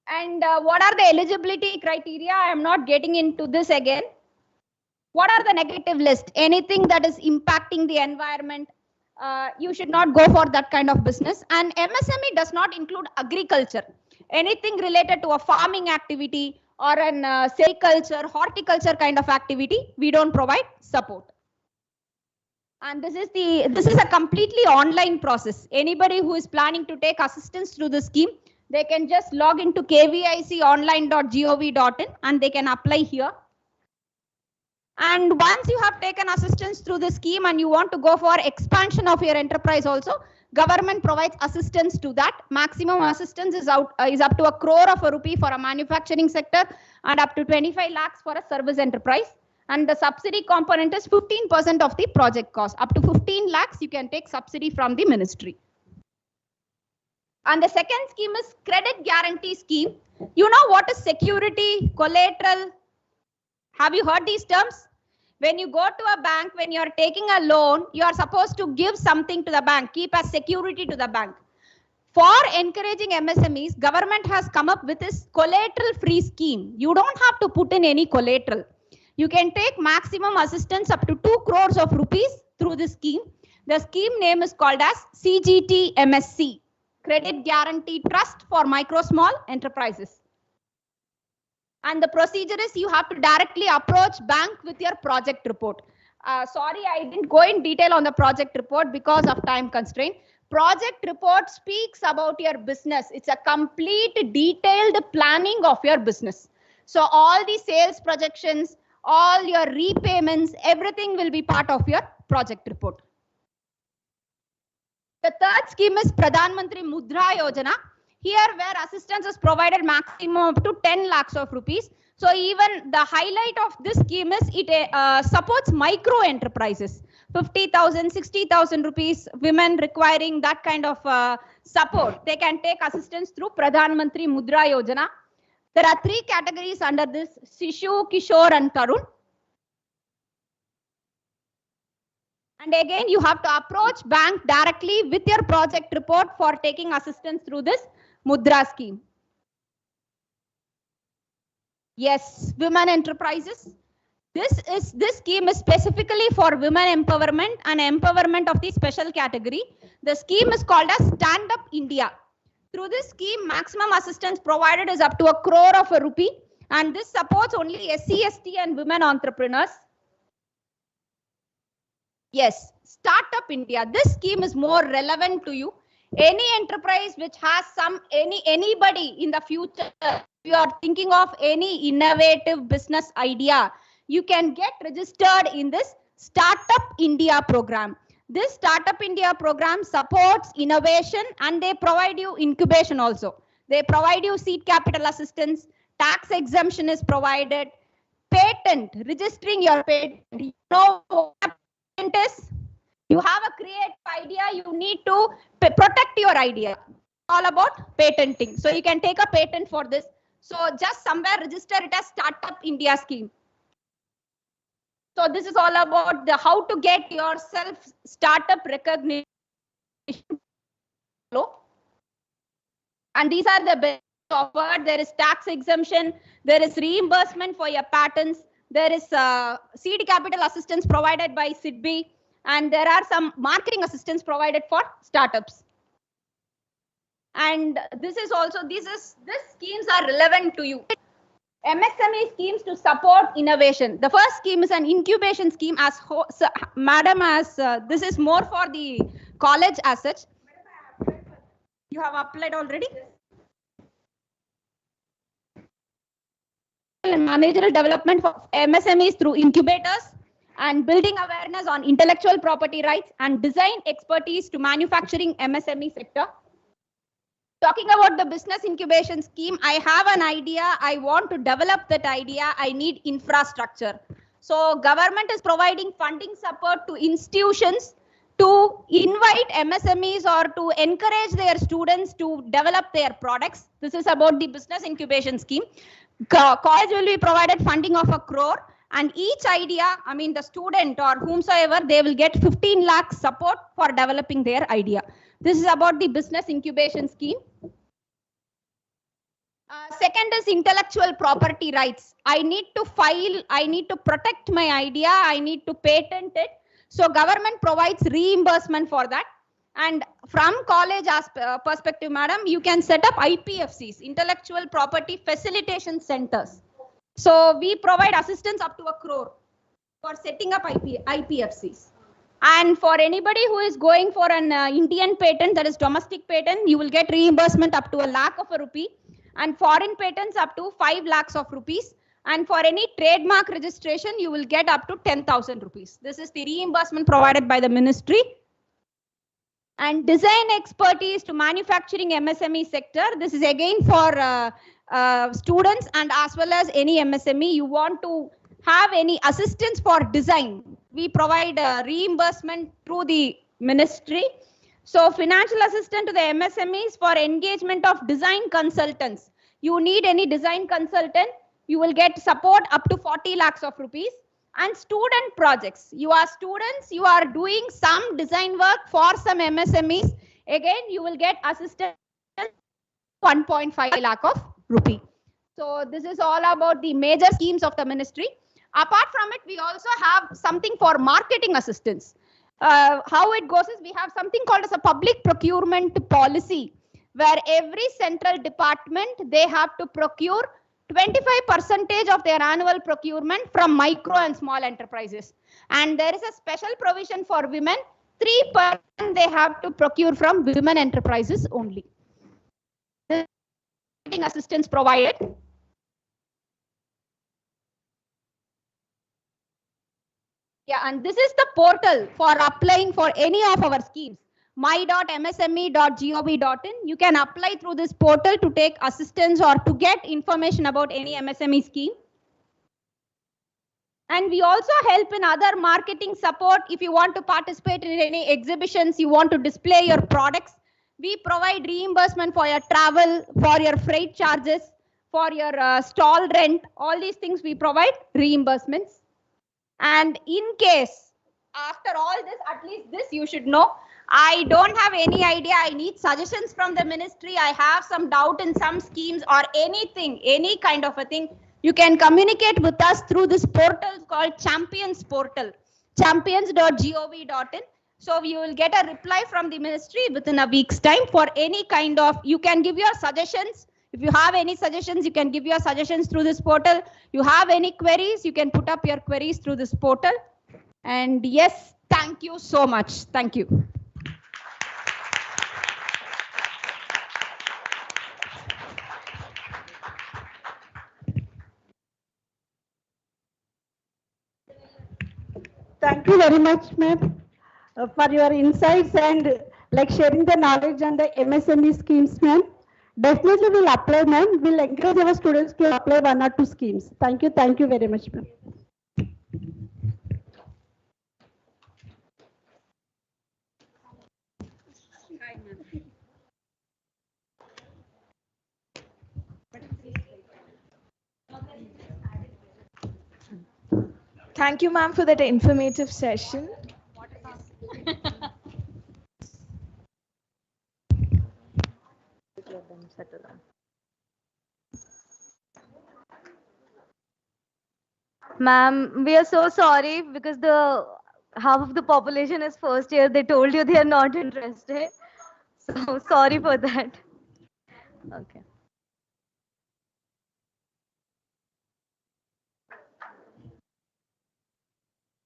And what are the eligibility criteria? I am not getting into this again. What are the negative list? Anything that is impacting the environment, you should not go for that kind of business. And MSME does not include agriculture. Anything related to a farming activity or an sericulture, horticulture kind of activity, we don't provide support. And this is a completely online process. Anybody who is planning to take assistance through the scheme, they can just log into kviconline.gov.in and they can apply here. And once you have taken assistance through the scheme and you want to go for expansion of your enterprise also, government provides assistance to that. Maximum assistance is up to 1 crore of a rupee for a manufacturing sector and up to 25 lakhs for a service enterprise. And the subsidy component is 15% of the project cost. Up to 15 lakhs, you can take subsidy from the ministry. And the second scheme is credit guarantee scheme. You know what is security, collateral? Have you heard these terms? When you go to a bank, when you are taking a loan, you are supposed to give something to the bank, keep as security to the bank. For encouraging MSMEs, government has come up with this collateral-free scheme. You don't have to put in any collateral. You can take maximum assistance up to 2 crores of rupees through this scheme. The scheme name is called as CGT MSC, Credit Guarantee Trust for Micro Small Enterprises. And the procedure is you have to directly approach bank with your project report. Sorry, I didn't go in detail on the project report because of time constraint. Project report speaks about your business. It's a complete detailed planning of your business. So all the sales projections, all your repayments, everything will be part of your project report. The third scheme is Pradhan Mantri Mudra Yojana. Here where assistance is provided maximum up to 10 lakhs of rupees. So even the highlight of this scheme is it supports micro enterprises. 50,000, 60,000 rupees, women requiring that kind of support. They can take assistance through Pradhan Mantri Mudra Yojana. There are 3 categories under this: Sishu, Kishore and Tarun. And again, you have to approach bank directly with your project report for taking assistance through this Mudra scheme. Yes, women enterprises. This scheme is specifically for women empowerment and empowerment of the special category. The scheme is called as Stand Up India. Through this scheme, maximum assistance provided is up to 1 crore of a rupee, and this supports only SC, ST and women entrepreneurs. Yes, Startup India. This scheme is more relevant to you. Any enterprise which has anybody in the future, if you are thinking of any innovative business idea, you can get registered in this Startup India program. This Startup India program supports innovation and they provide you incubation also. They provide you seed capital assistance, tax exemption is provided, patent, registering your patent. You know what patent is? You have a creative idea, you need to protect your idea. All about patenting. So you can take a patent for this. So just somewhere register it as Startup India scheme. So this is all about how to get yourself startup recognition. And these are the benefits offered. There is tax exemption, there is reimbursement for your patents, there is seed capital assistance provided by SIDBI, and there are some marketing assistance provided for startups. And this schemes are relevant to you. MSME schemes to support innovation. The first scheme is an incubation scheme, as madam as this is more for the college as such. You have applied already? Managerial development for MSMEs through incubators and building awareness on intellectual property rights and design expertise to manufacturing MSME sector. Talking about the business incubation scheme, I have an idea. I want to develop that idea. I need infrastructure. So government is providing funding support to institutions to invite MSMEs or to encourage their students to develop their products. This is about the business incubation scheme. College will be provided funding of 1 crore, and each idea, I mean the student or whomsoever, they will get 15 lakh support for developing their idea. This is about the business incubation scheme. Second is intellectual property rights. I need to file, I need to protect my idea, I need to patent it. So government provides reimbursement for that. And from college perspective, madam, you can set up IPFCs, intellectual property facilitation centers. So we provide assistance up to 1 crore for setting up IPFCs. And for anybody who is going for an Indian patent, that is domestic patent, you will get reimbursement up to 1 lakh of a rupee, and foreign patents up to 5 lakhs of rupees. And for any trademark registration, you will get up to 10,000 rupees. This is the reimbursement provided by the ministry. And design expertise to manufacturing MSME sector. This is again for students and as well as any MSME. You want to have any assistance for design, we provide reimbursement through the ministry. So financial assistance to the MSMEs for engagement of design consultants. You need any design consultant, you will get support up to 40 lakhs of rupees. And student projects. You are students, you are doing some design work for some MSMEs. Again, you will get assistance 1.5 lakh of rupee. So this is all about the major schemes of the ministry. Apart from it, we also have something for marketing assistance. How it goes is we have something called as a public procurement policy, where every central department, they have to procure 25% of their annual procurement from micro and small enterprises. And there is a special provision for women, 3% they have to procure from women enterprises only. The assistance provided. Yeah, and this is the portal for applying for any of our schemes. my.msme.gov.in. You can apply through this portal to take assistance or to get information about any MSME scheme. And we also help in other marketing support. If you want to participate in any exhibitions, you want to display your products, we provide reimbursement for your travel, for your freight charges, for your stall rent. All these things we provide reimbursements. And in case, after all this, at least this you should know, I don't have any idea, I need suggestions from the ministry, I have some doubt in some schemes or anything, any kind of a thing, you can communicate with us through this portal called Champions Portal, champions.gov.in. So you will get a reply from the ministry within a week's time for any kind of, you can give your suggestions. If you have any suggestions, you can give your suggestions through this portal. You have any queries, you can put up your queries through this portal. And yes, thank you so much. Thank you. Thank you very much, ma'am, for your insights and like sharing the knowledge on the MSME schemes, ma'am. Definitely we'll apply, ma'am. We'll encourage our students to apply 1 or 2 schemes. Thank you very much, ma'am. Thank you, ma'am, for that informative session. Ma'am, we are so sorry because the half of the population is first year. They told you they are not interested. So sorry for that. Okay.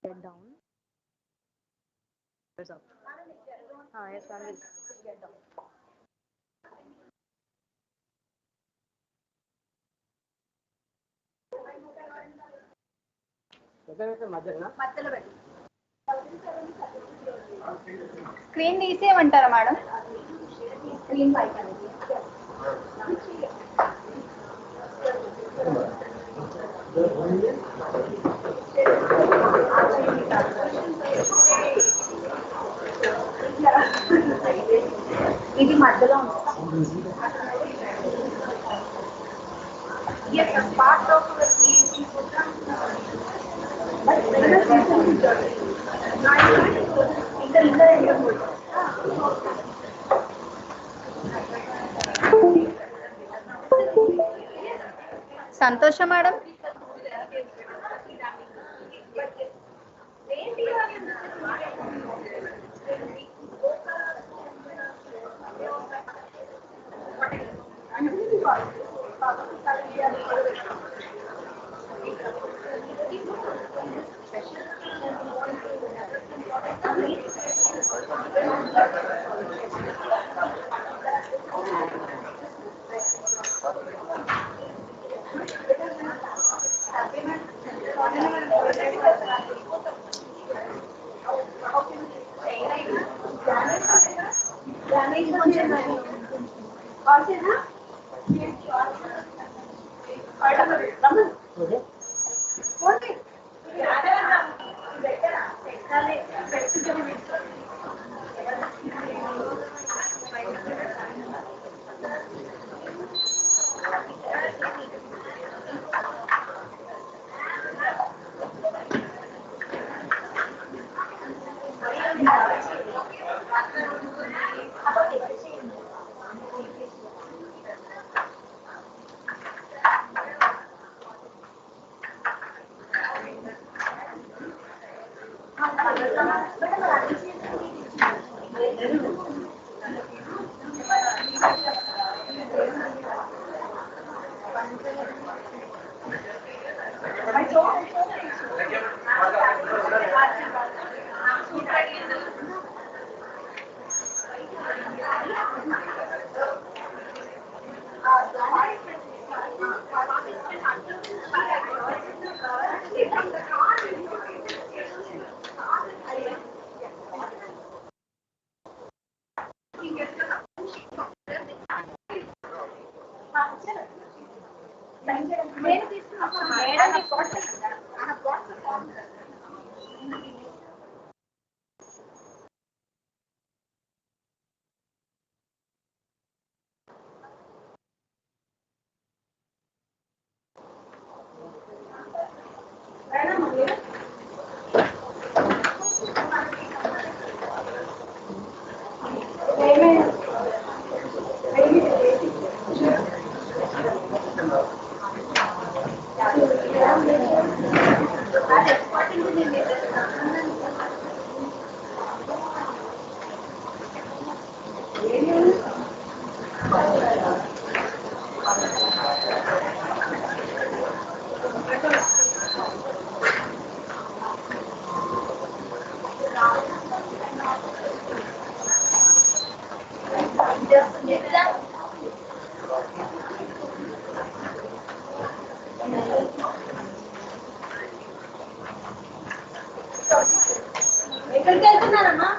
Get down. Up. Yes, ma'am. Get down. Screen తీసేయమంటారా madam? Screen ఇది మధ్యలో yes, as part of the PhD program, but when the system is సంతోష madam. ఎక్కడికి వెళ్తున్నారమ్మా?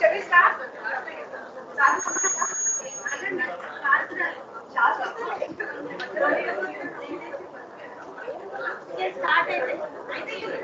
Shall we start? Get started. I think you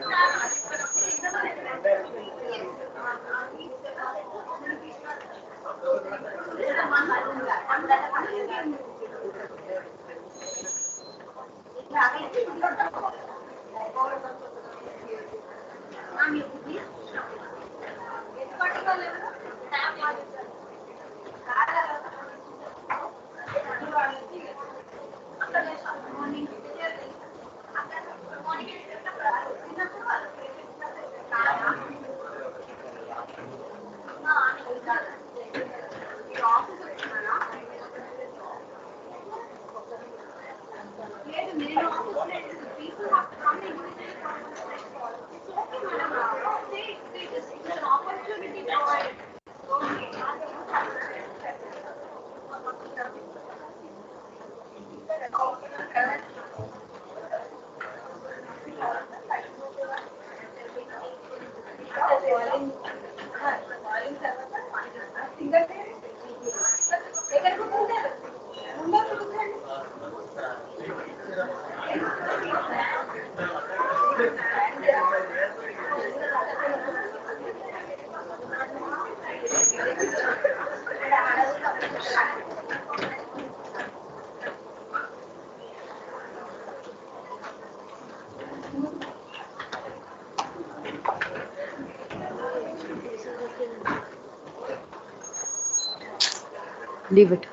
Leave it.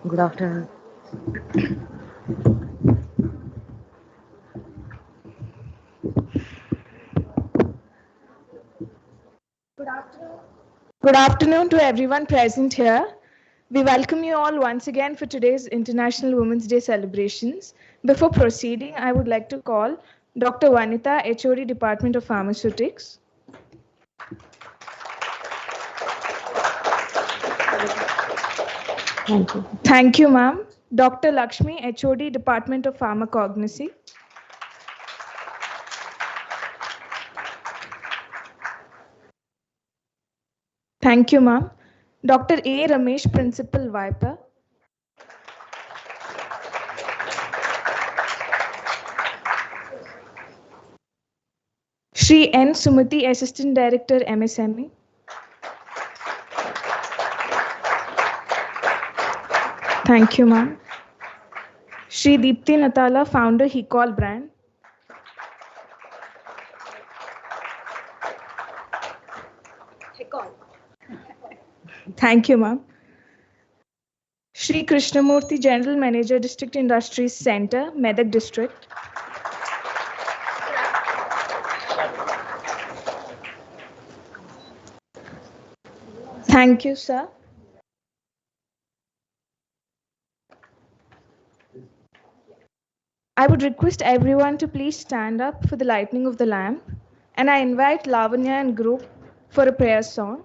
Good afternoon. Good afternoon to everyone present here. We welcome you all once again for today's International Women's Day celebrations. Before proceeding, I would like to call Dr. Vanita, HOD Department of Pharmaceutics. Thank you. Thank you, ma'am. Dr. Lakshmi, HOD Department of Pharmacognosy. Thank you, ma'am. Dr. A. Ramesh, Principal, Viper. Shri N. Sumati, Assistant Director, MSME. Thank you, ma'am. Shri Deepti Natala, Founder, Hecall Brand. Thank you, ma'am. Shri Krishnamurthy, General Manager, District Industries Center, Medak District. Thank you, sir. I would request everyone to please stand up for the lighting of the lamp, and I invite Lavanya and group for a prayer song.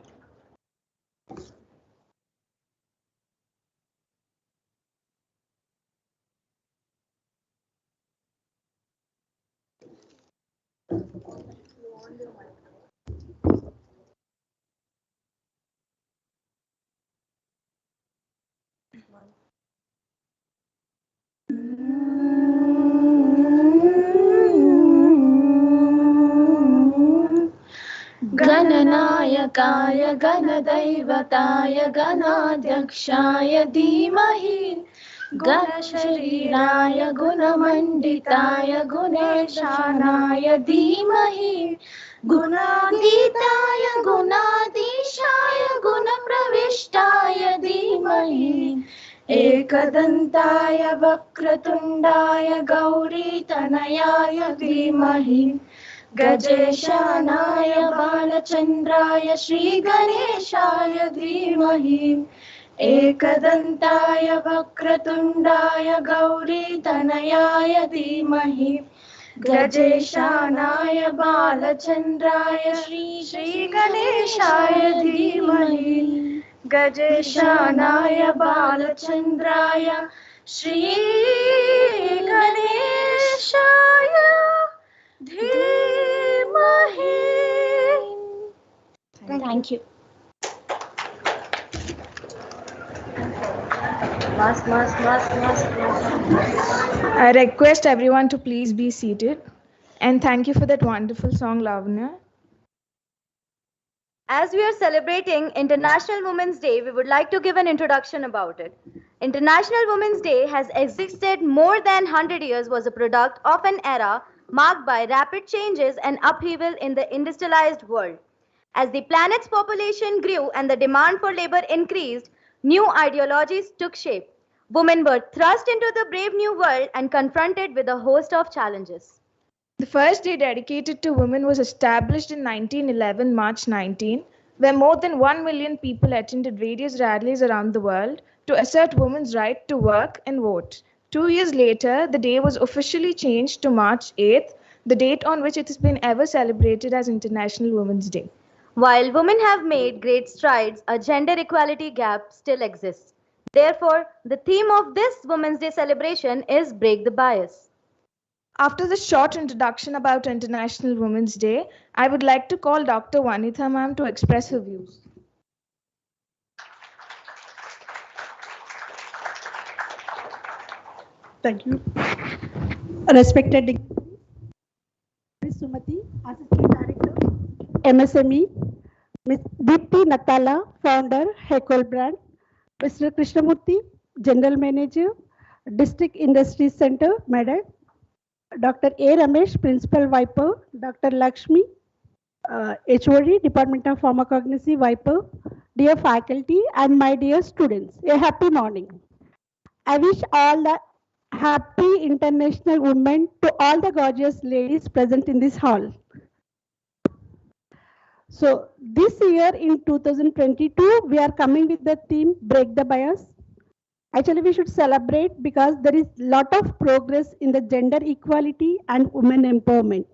गणनायकाय गणदैवताय गणाध्यक्षाय धीमहि गुणशरीराय गुणमण्डिताय गुणेशानाय धीमहि गुणातीताय गुणाधीशाय गुणप्रविष्टाय धीमहि एकदन्ताय वक्रतुण्डाय गौरीतनयाय धीमहि गजेशानाय बालचन्द्राय श्रीगणेशाय धीमहि एकदन्ताय वक्रतुण्डाय गौरीतनयाय धीमहि गजेशानाय बालचन्द्राय श्रीगणेशाय धीमहि गजेशानाय बालचन्द्राय श्रीगणेशाय धीमहि. Thank you. I request everyone to please be seated. And thank you for that wonderful song, Lavanya. As we are celebrating International Women's Day, we would like to give an introduction about it. International Women's Day has existed more than 100 years, was a product of an era marked by rapid changes and upheaval in the industrialized world. As the planet's population grew and the demand for labor increased, new ideologies took shape. Women were thrust into the brave new world and confronted with a host of challenges. The first day dedicated to women was established in 1911, March 19, where more than 1 million people attended various rallies around the world to assert women's right to work and vote. 2 years later, the day was officially changed to March 8th, the date on which it has been ever celebrated as International Women's Day. While women have made great strides, a gender equality gap still exists. Therefore, the theme of this Women's Day celebration is Break the Bias. After this short introduction about International Women's Day, I would like to call Dr. Vanitha ma'am to express her views. Thank you. Respected Ms. Sumati, Assistant Director, MSME, Ms. Deepti Natala, Founder, Hecol Brand, Mr. Krishnamurthy, General Manager, District Industries Center, Medak, Dr. A. Ramesh, Principal Viper, Dr. Lakshmi, HOD, Department of Pharmacognosy, Viper, dear faculty and my dear students, a happy morning. I wish all the happy International Women to all the gorgeous ladies present in this hall. So this year in 2022, we are coming with the theme Break the Bias. Actually, we should celebrate because there is a lot of progress in the gender equality and women empowerment.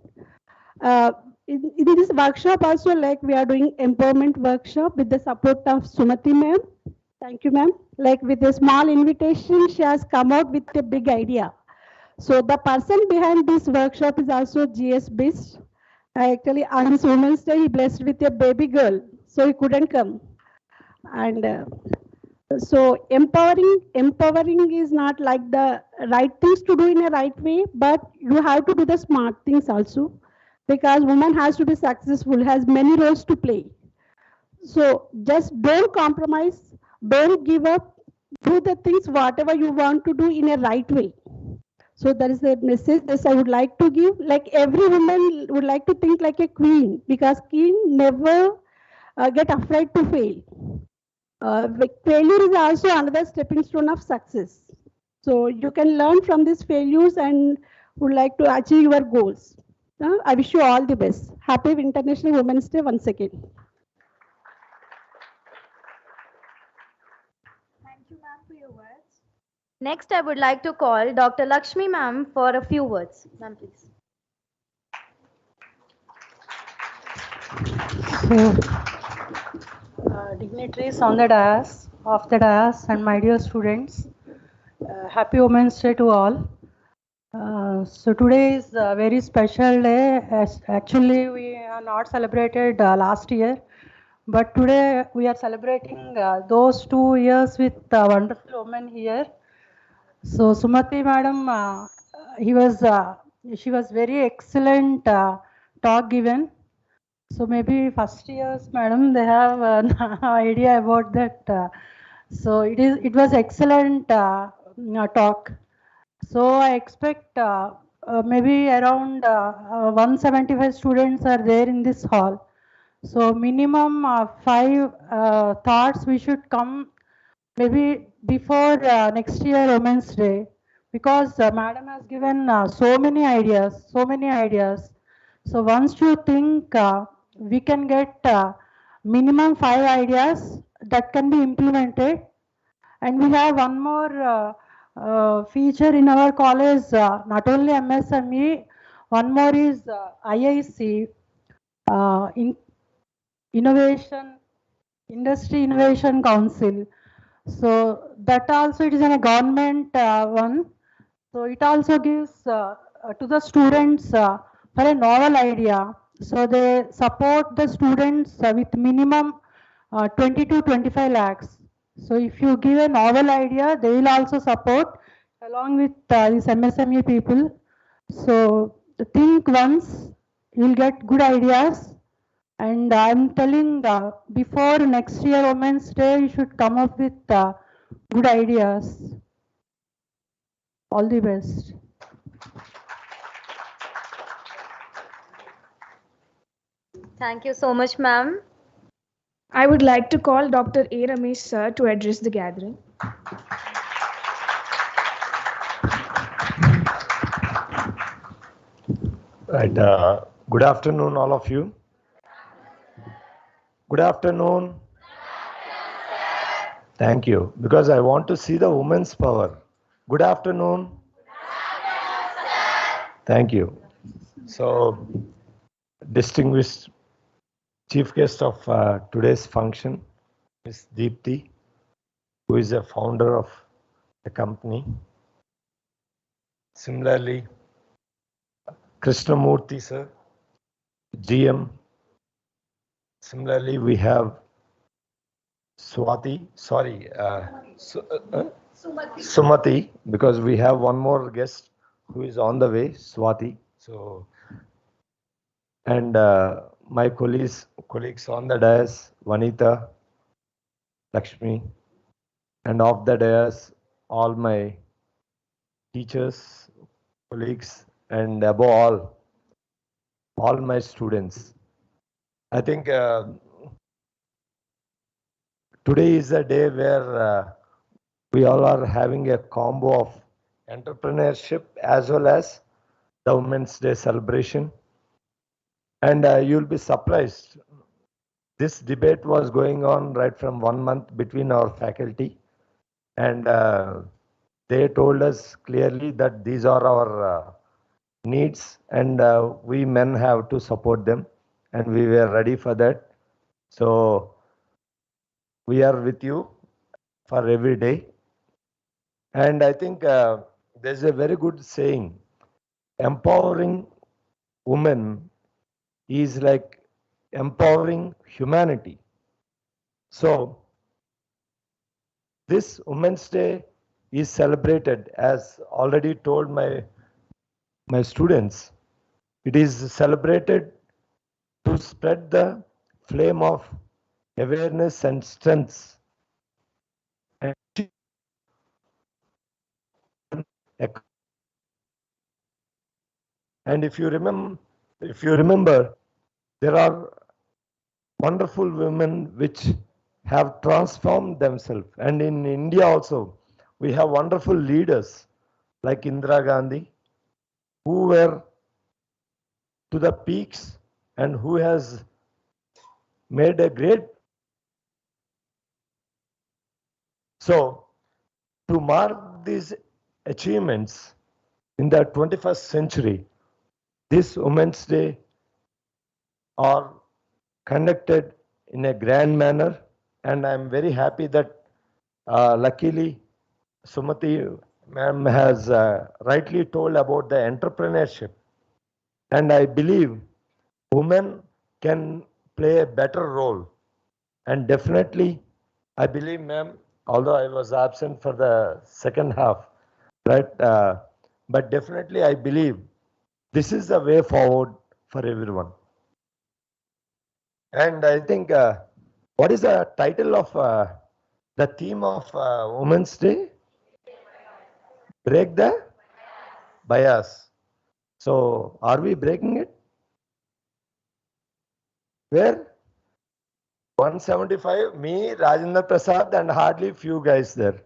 In this workshop also, like we are doing empowerment workshop with the support of Sumati ma'am. Thank you, ma'am. Like with a small invitation, she has come out with a big idea. So the person behind this workshop is also GS Bist. Actually, on his Women's Day, he blessed with a baby girl, so he couldn't come. And so empowering is not like the right things to do in a right way, but you have to do the smart things also, because woman has to be successful, has many roles to play. So just don't compromise, don't give up, do the things whatever you want to do in a right way. So that is the message that I would like to give. Like every woman would like to think like a queen, because queen never get afraid to fail. Failure is also another stepping stone of success. So you can learn from these failures and would like to achieve your goals. I wish you all the best. Happy International Women's Day once again. Thank you, ma'am, for your words. Next, I would like to call Dr. Lakshmi ma'am for a few words. Ma'am, please. So, dignitaries on the dais, off the dais, and my dear students, happy Women's Day to all. So today is a very special day. Actually, we have not celebrated last year, but today we are celebrating those 2 years with wonderful women here. So Sumati madam, she was very excellent talk given. So maybe first years, madam, they have no idea about that. So it was excellent talk. So I expect maybe around 175 students are there in this hall. So minimum 5 thoughts we should come maybe before next year Women's Day, because Madam has given so many ideas, so many ideas. So once you think we can get minimum 5 ideas that can be implemented, and we have one more feature in our college, not only MSME, one more is IIC, in Innovation, Industry Innovation Council. So that also it is a government one. So it also gives to the students for a novel idea. So they support the students with minimum 20 to 25 lakhs. So if you give a novel idea, they will also support along with these MSME people. So think once, you will get good ideas. And I'm telling before next year Women's Day, you should come up with good ideas. All the best. Thank you so much, ma'am. I would like to call Dr. A. Ramesh sir to address the gathering. Right. Good afternoon, all of you. Good afternoon. Thank you. Because I want to see the women's power. Good afternoon. Thank you. So, distinguished chief guest of today's function is Deepthi, who is a founder of the company. Similarly, Krishnamurthy sir, GM. Similarly, we have Sumati, because we have one more guest who is on the way, Swati. So, and my colleagues on the dais, Vanita, Lakshmi, and off the dais, all my teachers, colleagues, and above all my students. I think today is a day where we all are having a combo of entrepreneurship as well as the Women's Day celebration. And you'll be surprised. This debate was going on right from 1 month between our faculty, and they told us clearly that these are our needs, and we men have to support them, and we were ready for that. So we are with you for every day. And I think there's a very good saying, empowering women is like empowering humanity. So this Women's Day is celebrated, as already told my students, it is celebrated to spread the flame of awareness and strengths. And if you remember, there are wonderful women which have transformed themselves. And in India also, we have wonderful leaders like Indira Gandhi, who were to the peaks and who has made a great. So, to mark these achievements in the 21st century, this Women's Day are conducted in a grand manner, and I'm very happy that luckily Sumati ma'am has rightly told about the entrepreneurship, and I believe women can play a better role, and definitely I believe, ma'am, although I was absent for the second half, right, but definitely I believe this is the way forward for everyone. And I think, what is the title of the theme of Women's Day? break the bias. So are we breaking it? Where? 175, me, Rajendra Prasad, and hardly few guys there.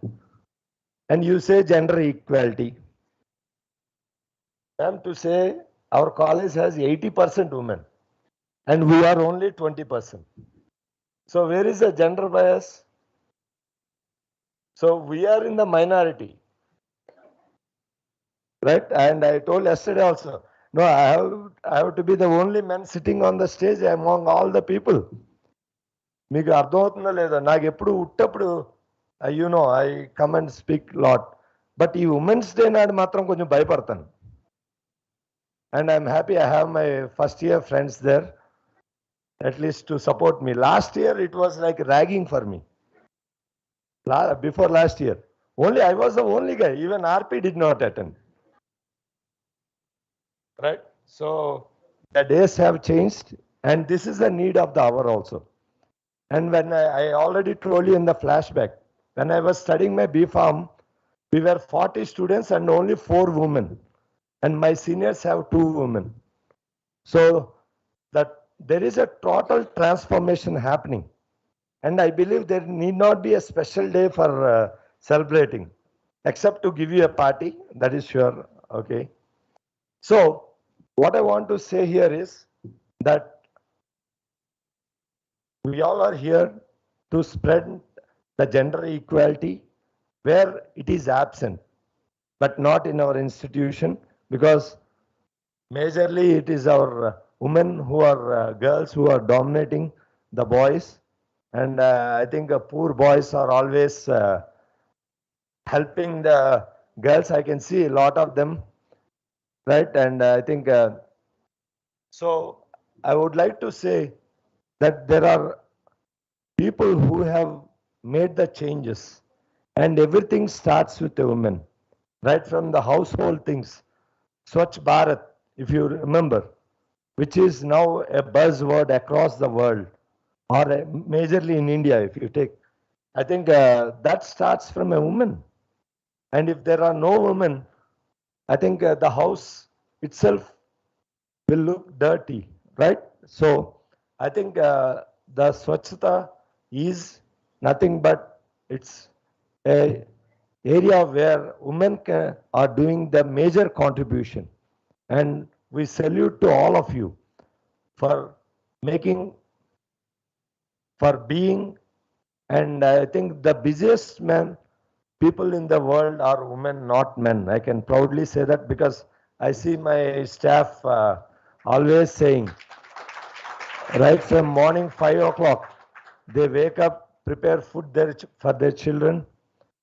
And you say gender equality. Ma'am, to say our college has 80% women and we are only 20%. So where is the gender bias? So we are in the minority, right? And I told yesterday also, no, I have to be the only man sitting on the stage among all the people. మీకు అర్థమవుతుందో లేదో నాకు ఎప్పుడు ఉట్టప్పుడు I come and speak lot but ఈ women's day నాడు మాత్రం కొంచెం భయపడతాను and I'm happy I have my first year friends there at least to support me last year it was like ragging for me before last year. Only I was the only guy. Even RP did not attend. Right? So the days have changed, and this is the need of the hour also. And when I already told you in the flashback, when I was studying my B.Pharm, we were 40 students and only 4 women. And my seniors have 2 women. So that there is a total transformation happening. And I believe there need not be a special day for celebrating, except to give you a party, that is sure, okay? So, what I want to say here is that we all are here to spread the gender equality where it is absent, but not in our institution, because majorly it is our women who are girls who are dominating the boys. And I think poor boys are always helping the girls. I can see a lot of them, right? And I think, so I would like to say that there are people who have made the changes, and everything starts with the women, right from the household things. Swachh Bharat, if you remember, which is now a buzzword across the world, or majorly in India, if you take, I think that starts from a woman. And if there are no women, I think the house itself will look dirty, right? So I think the Swachhata is nothing but it's a area where women are doing the major contribution. And we salute to all of you for making, for being, and I think the busiest people in the world are women, not men. I can proudly say that because I see my staff always saying, right from morning 5 o'clock, they wake up, prepare food for their children,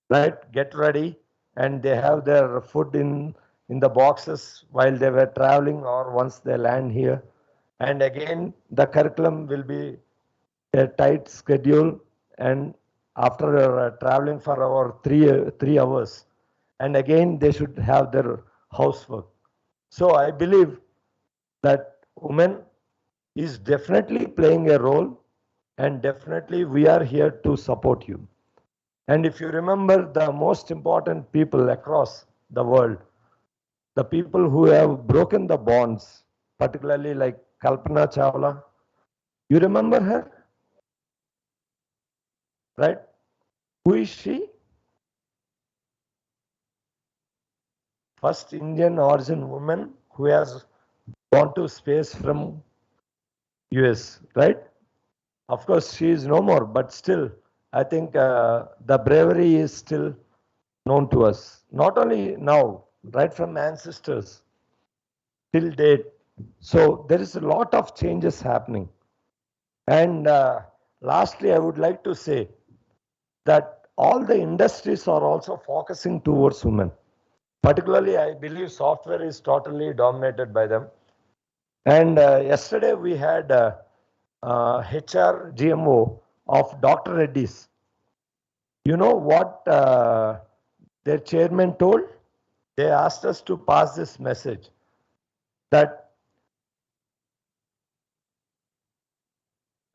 right, get ready, and they have their food in the boxes while they were traveling or once they land here. And again, the curriculum will be a tight schedule, and after traveling for over 3 hours, and again they should have their housework. So I believe that women is definitely playing a role, and definitely we are here to support you. And if you remember the most important people across the world, the people who have broken the bonds, particularly like Kalpana Chawla, you remember her? Right? Who is she? First Indian origin woman who has gone to space from US, right? Of course, she is no more, but still, I think the bravery is still known to us. Not only now, right from ancestors till date. So there is a lot of changes happening. And lastly, I would like to say that all the industries are also focusing towards women. Particularly, I believe software is totally dominated by them. And yesterday we had HR GMO of Dr. Reddy's. You know what their chairman told? They asked us to pass this message that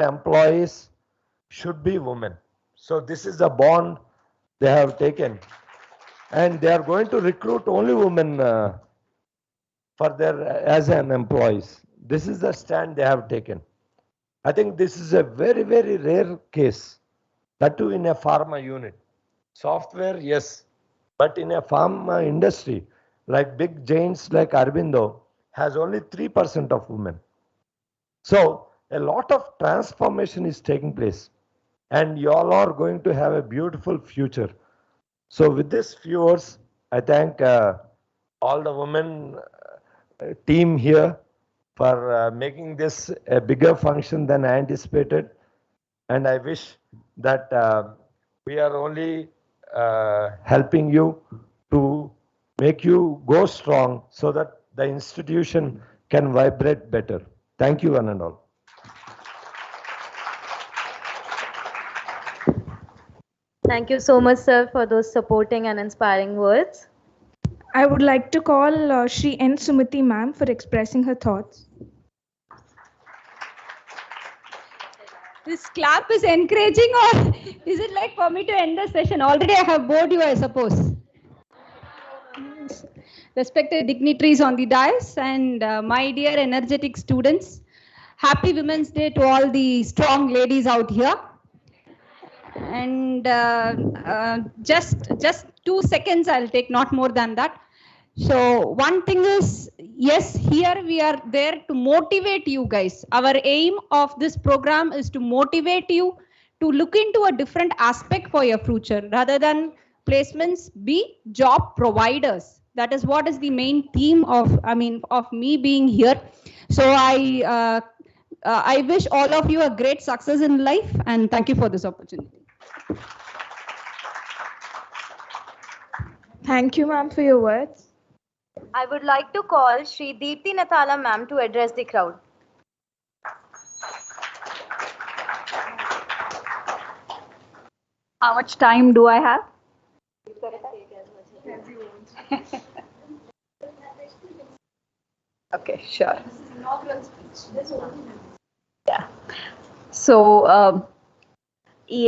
employees should be women. So this is a bond they have taken. and they are going to recruit only women for their as an employees. This is the stand they have taken. I think this is a very, very rare case, that too in a pharma unit. Software, yes, but in a pharma industry, like big giants like Arvindo, has only 3% of women. So a lot of transformation is taking place, and you all are going to have a beautiful future. So with this, viewers, I thank all the women team here for making this a bigger function than I anticipated. And I wish that we are only helping you to make you go strong so that the institution can vibrate better. Thank you, one and all. Thank you so much, sir, for those supporting and inspiring words. I would like to call Shri N. Sumati ma'am for expressing her thoughts. This clap is encouraging, or is it like for me to end the session? Already I have bored you, I suppose. Respected dignitaries on the dais and my dear energetic students, happy Women's Day to all the strong ladies out here. And just 2 seconds I'll take, not more than that. So one thing is, yes, here we are there to motivate you guys. Our aim of this program is to motivate you to look into a different aspect for your future, rather than placements be job providers. That is what is the main theme of, of me being here. So I wish all of you a great success in life, and thank you for this opportunity. Thank you, ma'am, for your words. I would like to call Shri Deepti Nathala ma'am to address the crowd. How much time do I have? Okay, sure. Yeah. So,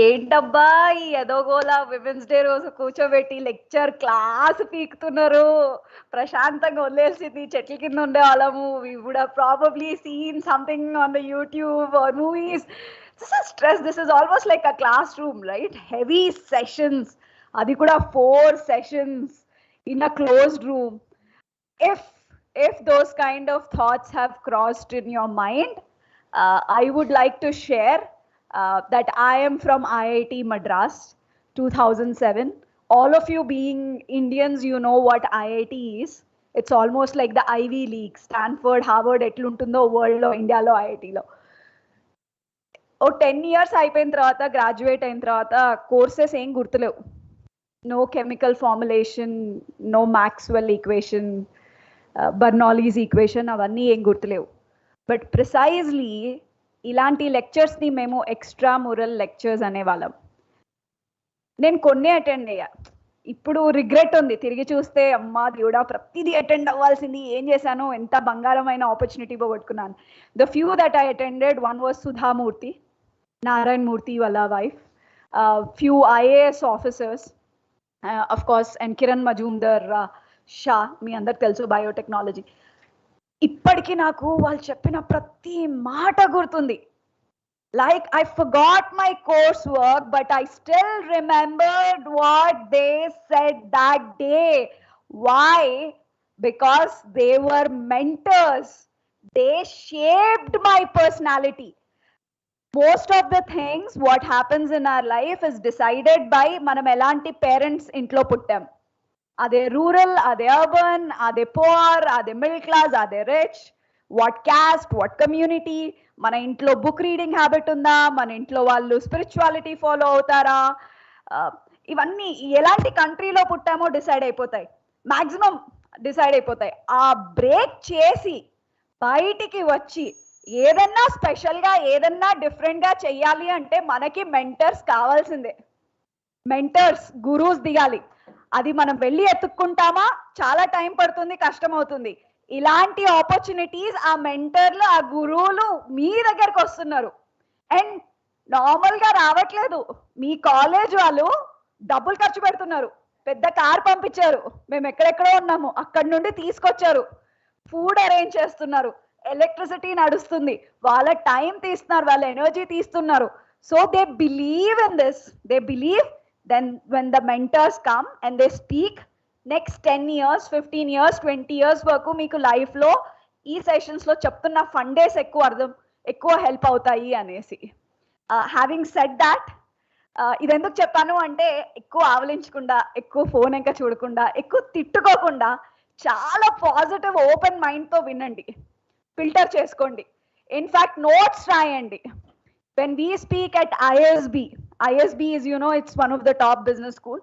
ఏంటబ్బా ఈ ఎదోగోలా women's day రోజు కూర్చోబెట్టి lecture class పీకుతున్నారు, ప్రశాంతంగా వదిలేసింది చెట్ల కింద ఉండే వాళ్ళము. We would have probably seen something on the YouTube or movies. This is stress. This is almost like a classroom, right? Heavy sessions. అది కూడా 4 sessions in a closed room. If those kind of thoughts have crossed in your mind, I would like to share that I am from IIT Madras, 2007. All of you being Indians, you know what IIT is. It's almost like the Ivy League. Stanford, Harvard, etluntundo world lo, India lo, IIT lo. 10 years అయిపోయిన తర్వాత, graduate అయిన తర్వాత courses ఏం గుర్తులేవు. No chemical formulation, no Maxwell equation, Bernoulli's equation, అవన్నీ ఏం గుర్తులేవు. But precisely ఇలాంటి లెక్చర్స్ని మేము ఎక్స్ట్రా మురల్ లెక్చర్స్ అనేవాళ్ళం. నేను కొన్ని అటెండ్ అయ్యా. ఇప్పుడు రిగ్రెట్ ఉంది తిరిగి చూస్తే, అమ్మా దేవుడా ప్రతిదీ అటెండ్ అవ్వాల్సింది, ఏం చేశాను, ఎంత బంగారమైన ఆపర్చునిటీ పోగొట్టుకున్నాను. The few that I attended, one was Sudha Murthy, Narayana Murthy వాళ్ళ wife, few IAS officers, of course, and Kiran Mazumdar Shaw, మీ అందరికి తెలుసు, బయోటెక్నాలజీ. ఇప్పటికీ నాకు వాళ్ళు చెప్పిన ప్రతి మాట గుర్తుంది. Like I forgot my coursework, but I still remembered what they said that day. Why? Because they were mentors. They shaped my personality. Most of the things what happens in our life is decided by manam elanti parents intlo puttam. Are they rural? Are they urban? Are they poor? Are they middle class? Are they rich? What caste? What community? మన ఇంట్లో book reading habit ఉందా, మన ఇంట్లో వాళ్ళు spirituality follow అవుతారా, ఇవన్నీ ఎలాంటి కంట్రీలో పుట్టామో డిసైడ్ అయిపోతాయి, మ్యాక్సిమం డిసైడ్ అయిపోతాయి. ఆ బ్రేక్ చేసి బయటికి వచ్చి ఏదన్నా స్పెషల్గా ఏదన్నా డిఫరెంట్గా చెయ్యాలి అంటే మనకి మెంటర్స్ కావాల్సిందే. మెంటర్స్, గురూస్ దిగాలి. అది మనం వెళ్ళి ఎత్తుక్కుంటామా, చాలా టైం పడుతుంది, కష్టం అవుతుంది. ఇలాంటి ఆపర్చునిటీస్ ఆ మెంటర్లు, ఆ గురువులు మీ దగ్గరకు వస్తున్నారు. అండ్ నార్మల్గా రావట్లేదు, మీ కాలేజ్ వాళ్ళు డబ్బులు ఖర్చు పెడుతున్నారు. పెద్ద కార్ పంపించారు, మేము ఎక్కడెక్కడో ఉన్నాము అక్కడి నుండి తీసుకొచ్చారు, ఫుడ్ అరేంజ్ చేస్తున్నారు, ఎలక్ట్రిసిటీ నడుస్తుంది, వాళ్ళ టైం తీస్తున్నారు, వాళ్ళ ఎనర్జీ తీస్తున్నారు. So they believe in this, they believe. Then when the mentors come and they speak, next 10 years 15 years 20 years వరకు మీకు లైఫ్లో ఈ సెషన్స్లో చెప్తున్న ఫండేస్ ఎక్కువ హెల్ప్ అవుతాయి అనేసి. హ్యావింగ్ సెడ్ దాట్, ఇది ఎందుకు చెప్పాను అంటే, ఎక్కువ ఆవలించకుండా, ఎక్కువ ఫోన్ ఇంకా చూడకుండా, ఎక్కువ తిట్టుకోకుండా, చాలా పాజిటివ్ ఓపెన్ మైండ్తో వినండి, ఫిల్టర్ చేసుకోండి. ఇన్ఫ్యాక్ట్ నోట్స్ రాయండి. When we speak at ISB is, it's one of the top business school.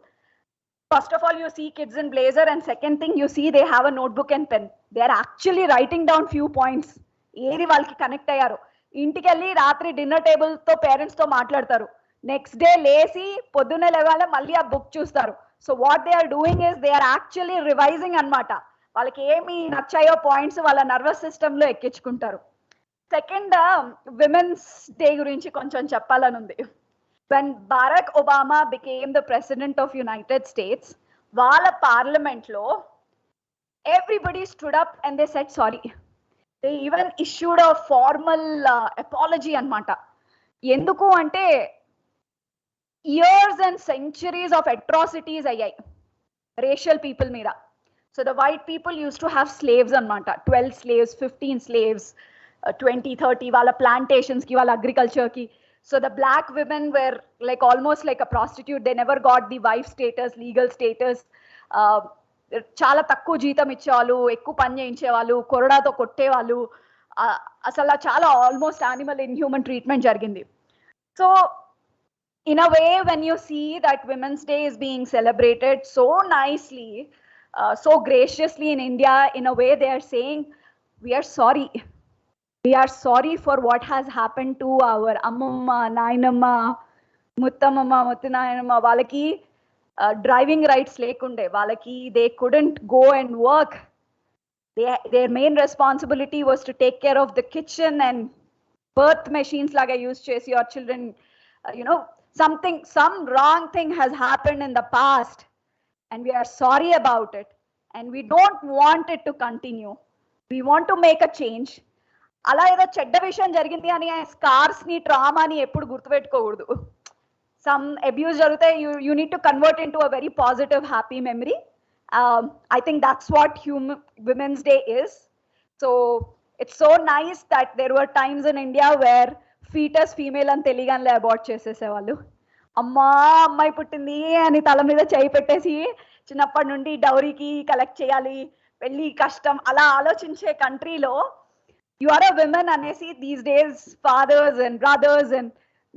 First of all, you see kids in blazer, and second thing, you see they have a notebook and pen. They are actually writing down few points. ఏది వాళ్ళకి connect అయ్యారు, ఇంటికి వెళ్ళి రాత్రి dinner టేబుల్తో పేరెంట్స్తో మాట్లాడతారు, next day లేసి పొద్దున్నే లేవాల మళ్ళీ ఆ బుక్ చూస్తారు. So what they are doing is they are actually revising అనమాట. వాళ్ళకి ఏమి నచ్చాయో పాయింట్స్ వాళ్ళ నర్వస్ సిస్టంలో ఎక్కించుకుంటారు. సెకండ్, విమెన్స్ డే గురించి కొంచెం చెప్పాలని ఉంది. When Barack Obama became the president of United States, వాళ్ళ పార్లమెంట్లో everybody stood up and they said sorry. They even issued a formal apology అనమాట. ఎందుకు అంటే years and centuries of atrocities అయ్యాయి racial people మీద. So the white people used to have slaves అనమాట, 12 slaves, 15 slaves, 20, 30 వాళ్ళ plantations కి, వాళ్ళ agriculture కి. So the black women were like almost like a prostitute. They never got the wife status, legal status. చాలా తక్కువ జీతం ఇచ్చేవాళ్ళు, ఎక్కువ పని చేయించేవాళ్ళు, కొరడాతో కొట్టేవాళ్ళు, అసలు చాలా ఆల్మోస్ట్ యానిమల్ ఇన్హ్యూమన్ ట్రీట్మెంట్ జరిగింది. So in a way, when you see that Women's Day is being celebrated so nicely, so graciously in India, in a way they are saying, we are sorry. We are sorry for what has happened to our Ammamma, Nainamma, Muttamamma, Muttinainamma. Valaki driving rights lekunde. Valaki they couldn't go and work. Their main responsibility was to take care of the kitchen and birth machines laga use chesi your children. Some wrong thing has happened in the past, and we are sorry about it, and we don't want it to continue. We want to make a change. అలా ఏదో చెడ్డ విషయం జరిగింది అని స్కార్స్ని, ట్రామాని ఎప్పుడు గుర్తుపెట్టుకోకూడదు. Some abuse జరిగితే you need to convert in to a very positive happy memory. I think that's what women's day is. So it's so nice that there were times in India where foetus female అని తెలియగానే abort చేసేసేవాళ్ళు. అమ్మాయి పుట్టింది అని తల మీద చేయి పెట్టేసి చిన్నప్పటి నుండి డౌరీకి కలెక్ట్ చేయాలి, పెళ్ళి కష్టం, అలా ఆలోచించే కంట్రీలో you are a woman anesi, these days fathers and brothers and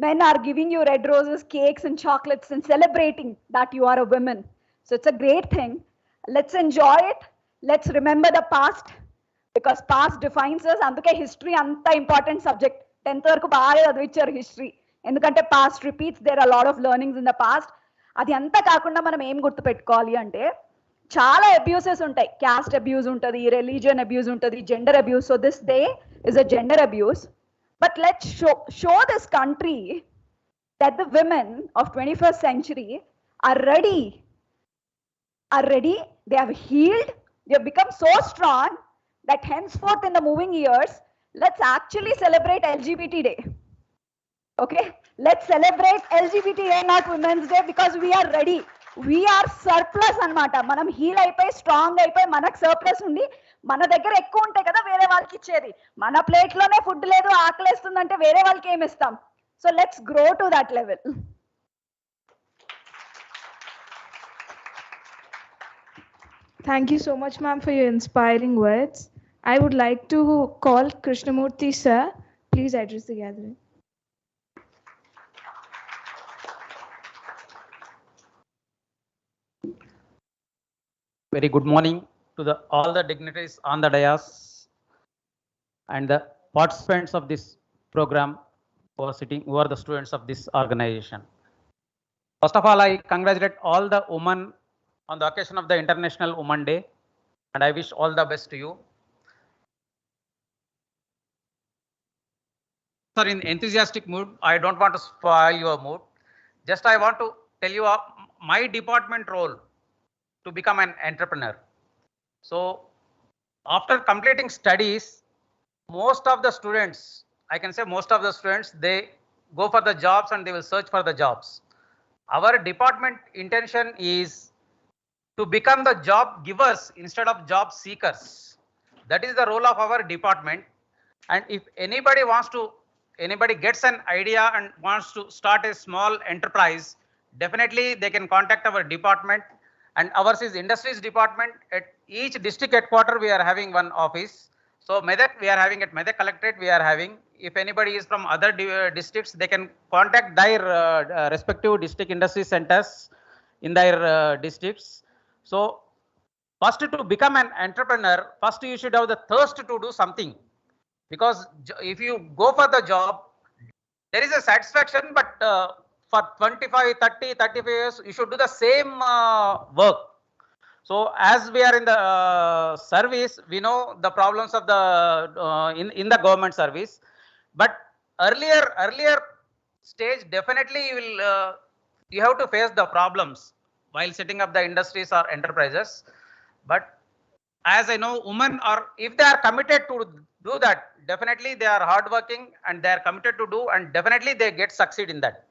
men are giving you red roses, cakes and chocolates and celebrating that you are a woman. So it's a great thing. Let's enjoy it. Let's remember the past, because past defines us. Anduke history anta important subject. 10th varaku baga chadivicharu history, endukante past repeats. There are a lot of learnings in the past. Adi anta kaakunda manam em gurtu pettukovali ante చాలా abuses ఉంటాయి. Caste abuse ఉంటుంది, religion abuse ఉంటుంది, gender abuse. So this day is a gender abuse. But let's show this country that the women of 21st century are ready. They have healed. They have become so strong that henceforth in the moving years, let's actually celebrate LGBT Day. Okay, let's celebrate LGBT Day, not Women's Day, because we are ready. We are surplus అనమాట. మనం heal అయిపోయి strong అయిపోయి మనకు surplus ఉండి, మన దగ్గర ఎక్కువ ఉంటాయి కదా వేరే వాళ్ళకి ఇచ్చేది. మన ప్లేట్లోనే ఫుడ్ లేదు, ఆకలేస్తుందంటే వేరే వాళ్ళకి ఏమి ఇస్తాం? So let's grow to that level. Thank you so much, ma'am, for your inspiring words. I would like to call Krishnamurthy sir. Please address the gathering. Very good morning to all the dignitaries on the dais and the participants of this program who are the students of this organization. First of all, I congratulate all the women on the occasion of the International Women's Day, and I wish all the best to you. Sir, in enthusiastic mood, I don't want to spoil your mood. Just I want to tell you my department role to become an entrepreneur. So after completing studies, most of the students, I can say most of the students, they go for the jobs and they will search for the jobs. Our department intention is to become the job givers instead of job seekers. That is the role of our department. And if anybody gets an idea and wants to start a small enterprise, definitely they can contact our department. And ours is industries department. At each district headquarter, we are having one office. So Medak, we are having at Medak Collectorate, we are having. If anybody is from other districts, they can contact their respective district industry centers in their districts. So first, to become an entrepreneur, first you should have the thirst to do something. Because if you go for the job, there is a satisfaction, but for 25, 30, 35 years, you should do the same work. So as we are in the service, we know the problems of the in the government service. But earlier stage, definitely you will you have to face the problems while setting up the industries or enterprises. But as I know, women are, if they are committed to do that, definitely they are hardworking and they are committed to do, and definitely they get succeed in that.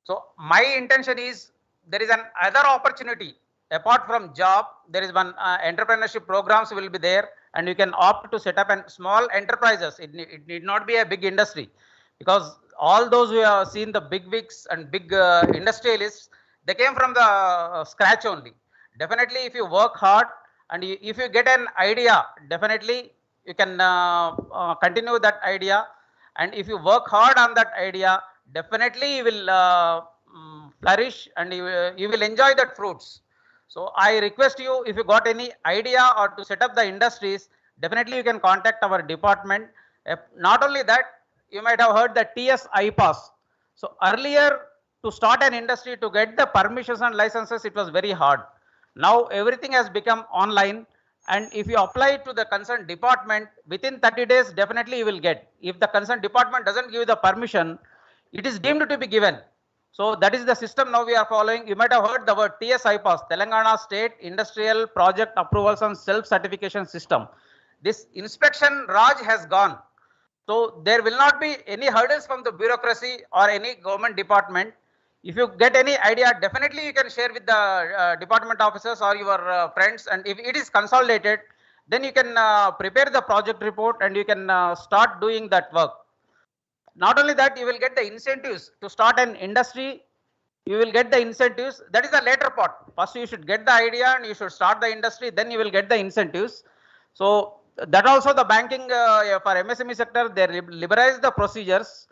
So my intention is, there is an other opportunity apart from job. There is one entrepreneurship programs will be there, and you can opt to set up a small enterprises. It need not be a big industry, because all those who have seen the big wigs and big industrialists, they came from the scratch only. Definitely, if you work hard and if you get an idea, definitely you can continue that idea. And if you work hard on that idea, definitely you will flourish and you will enjoy that fruits. So I request you, if you got any idea or to set up the industries, definitely you can contact our department. Not only that, you might have heard the TS iPass. So earlier, to start an industry, to get the permissions and licenses, it was very hard. Now everything has become online, and if you apply to the concerned department, within 30 days, definitely you will get. If the concerned department doesn't give you the permission, it is deemed to be given. So that is the system now we are following. You might have heard the word TSI Pass, Telangana State Industrial Project Approvals and Self-Certification System. This inspection Raj has gone. So there will not be any hurdles from the bureaucracy or any government department. If you get any idea, definitely you can share with the department officers or your friends. And if it is consolidated, then you can prepare the project report and you can start doing that work. Not only that, you will get the incentives to start an industry. You will get the incentives. That is the later part. First, you should get the idea and you should start the industry. Then you will get the incentives. So that also the banking for MSME sector, they liberalize the procedures.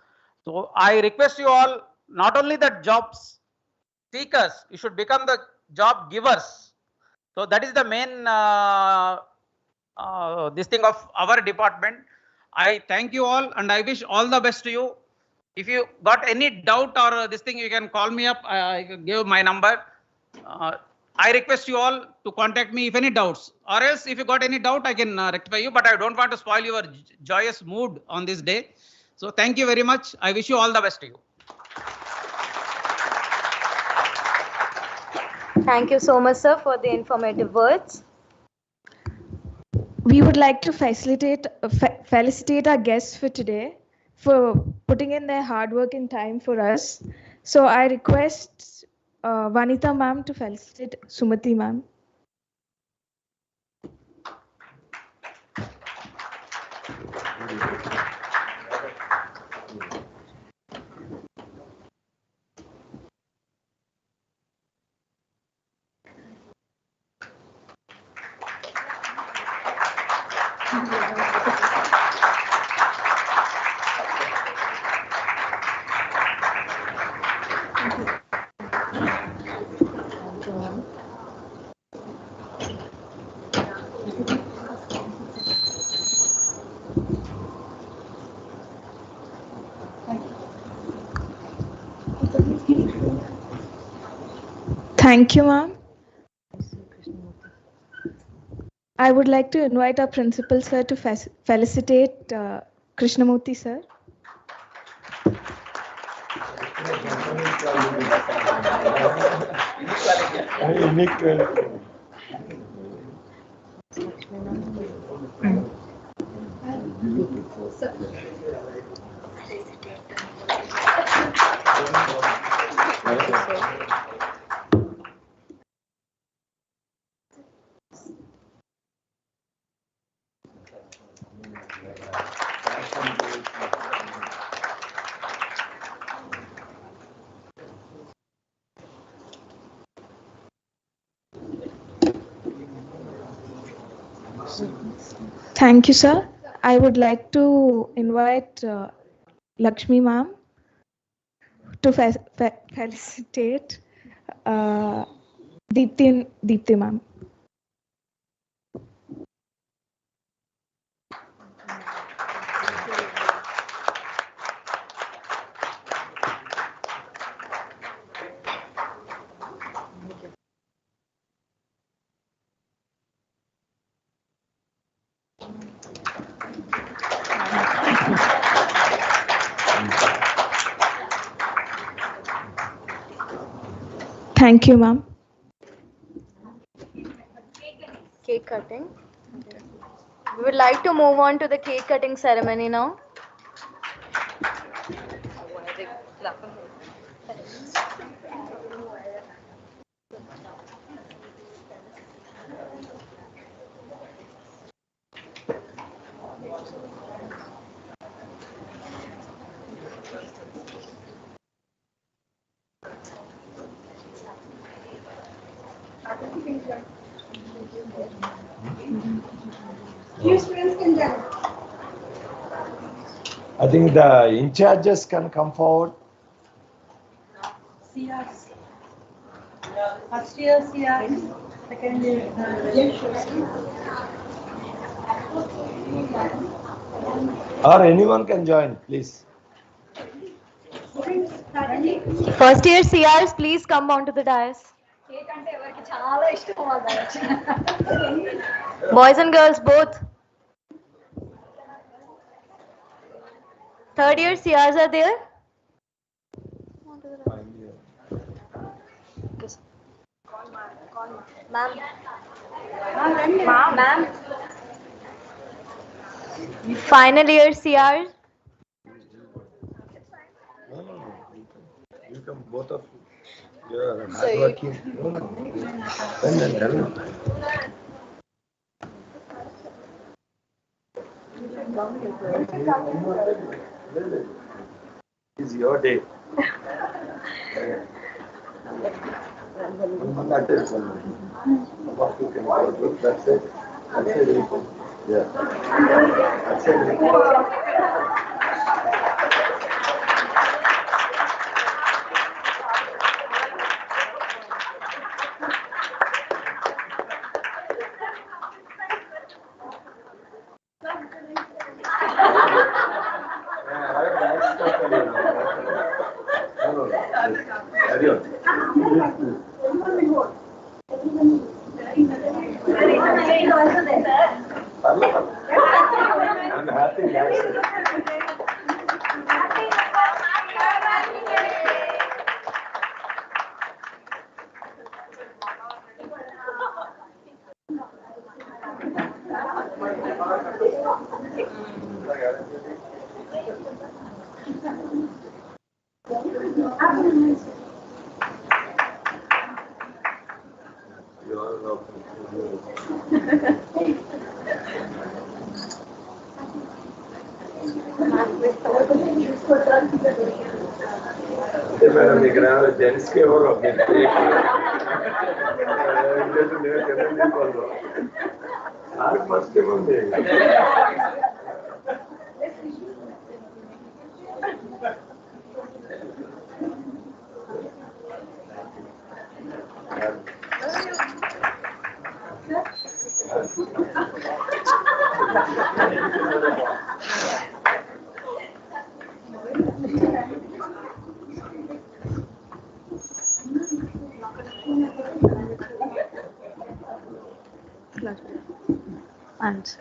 So I request you all, not only the jobs seekers, you should become the job givers. So that is the main this thing of our department. I thank you all and I wish all the best to you. If you got any doubt or this thing, you can call me up. I give my number. I request you all to contact me if any doubts, or else if you got any doubt, I can rectify you, but I don't want to spoil your joyous mood on this day. So thank you very much. I wish you all the best to you. Thank you so much, sir, for the informative words. We would like to felicitate our guests for today for putting in their hard work and time for us. So I request Vanita ma'am to felicitate Sumati ma'am. Thank you, ma'am. I would like to invite our principal, sir, to felicitate Krishnamurthy, sir. Inequality. Thank you, sir. I would like to invite Lakshmi ma'am to felicitate Deepti ma'am. Thank you, ma'am. Cake cutting. We would like to move on to the cake cutting ceremony now. Few students can join. I think the in charges can come forward. CRs. First year CRs, second year. Or anyone can join, please. First year CRs, please come onto the dais. Boys and girls both. Third year CRs are there? Ma'am. Ma'am. Final year CRs? You come, both of you. You are hardworking. It's your day. That's it. Yeah. That's it. Carry on. I'm happy. You are welcome. Madam दिख रहा है gents के और मस्त बंदे And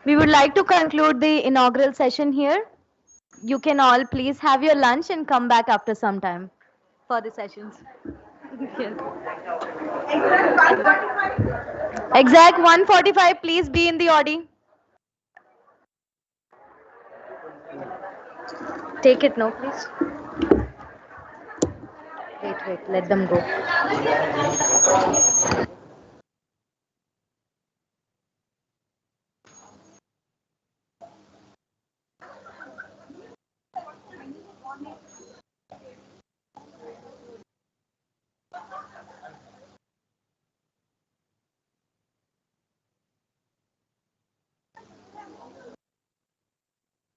We would like to conclude the inaugural session here. You can all please have your lunch and come back after some time for the sessions. Exact 1:45, please be in the Audi. Take it now, please. Wait, let them go.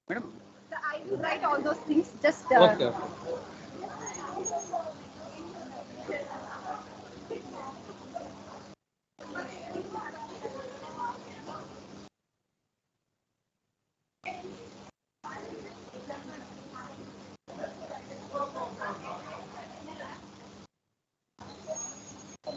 I will write all those things. Just Okay.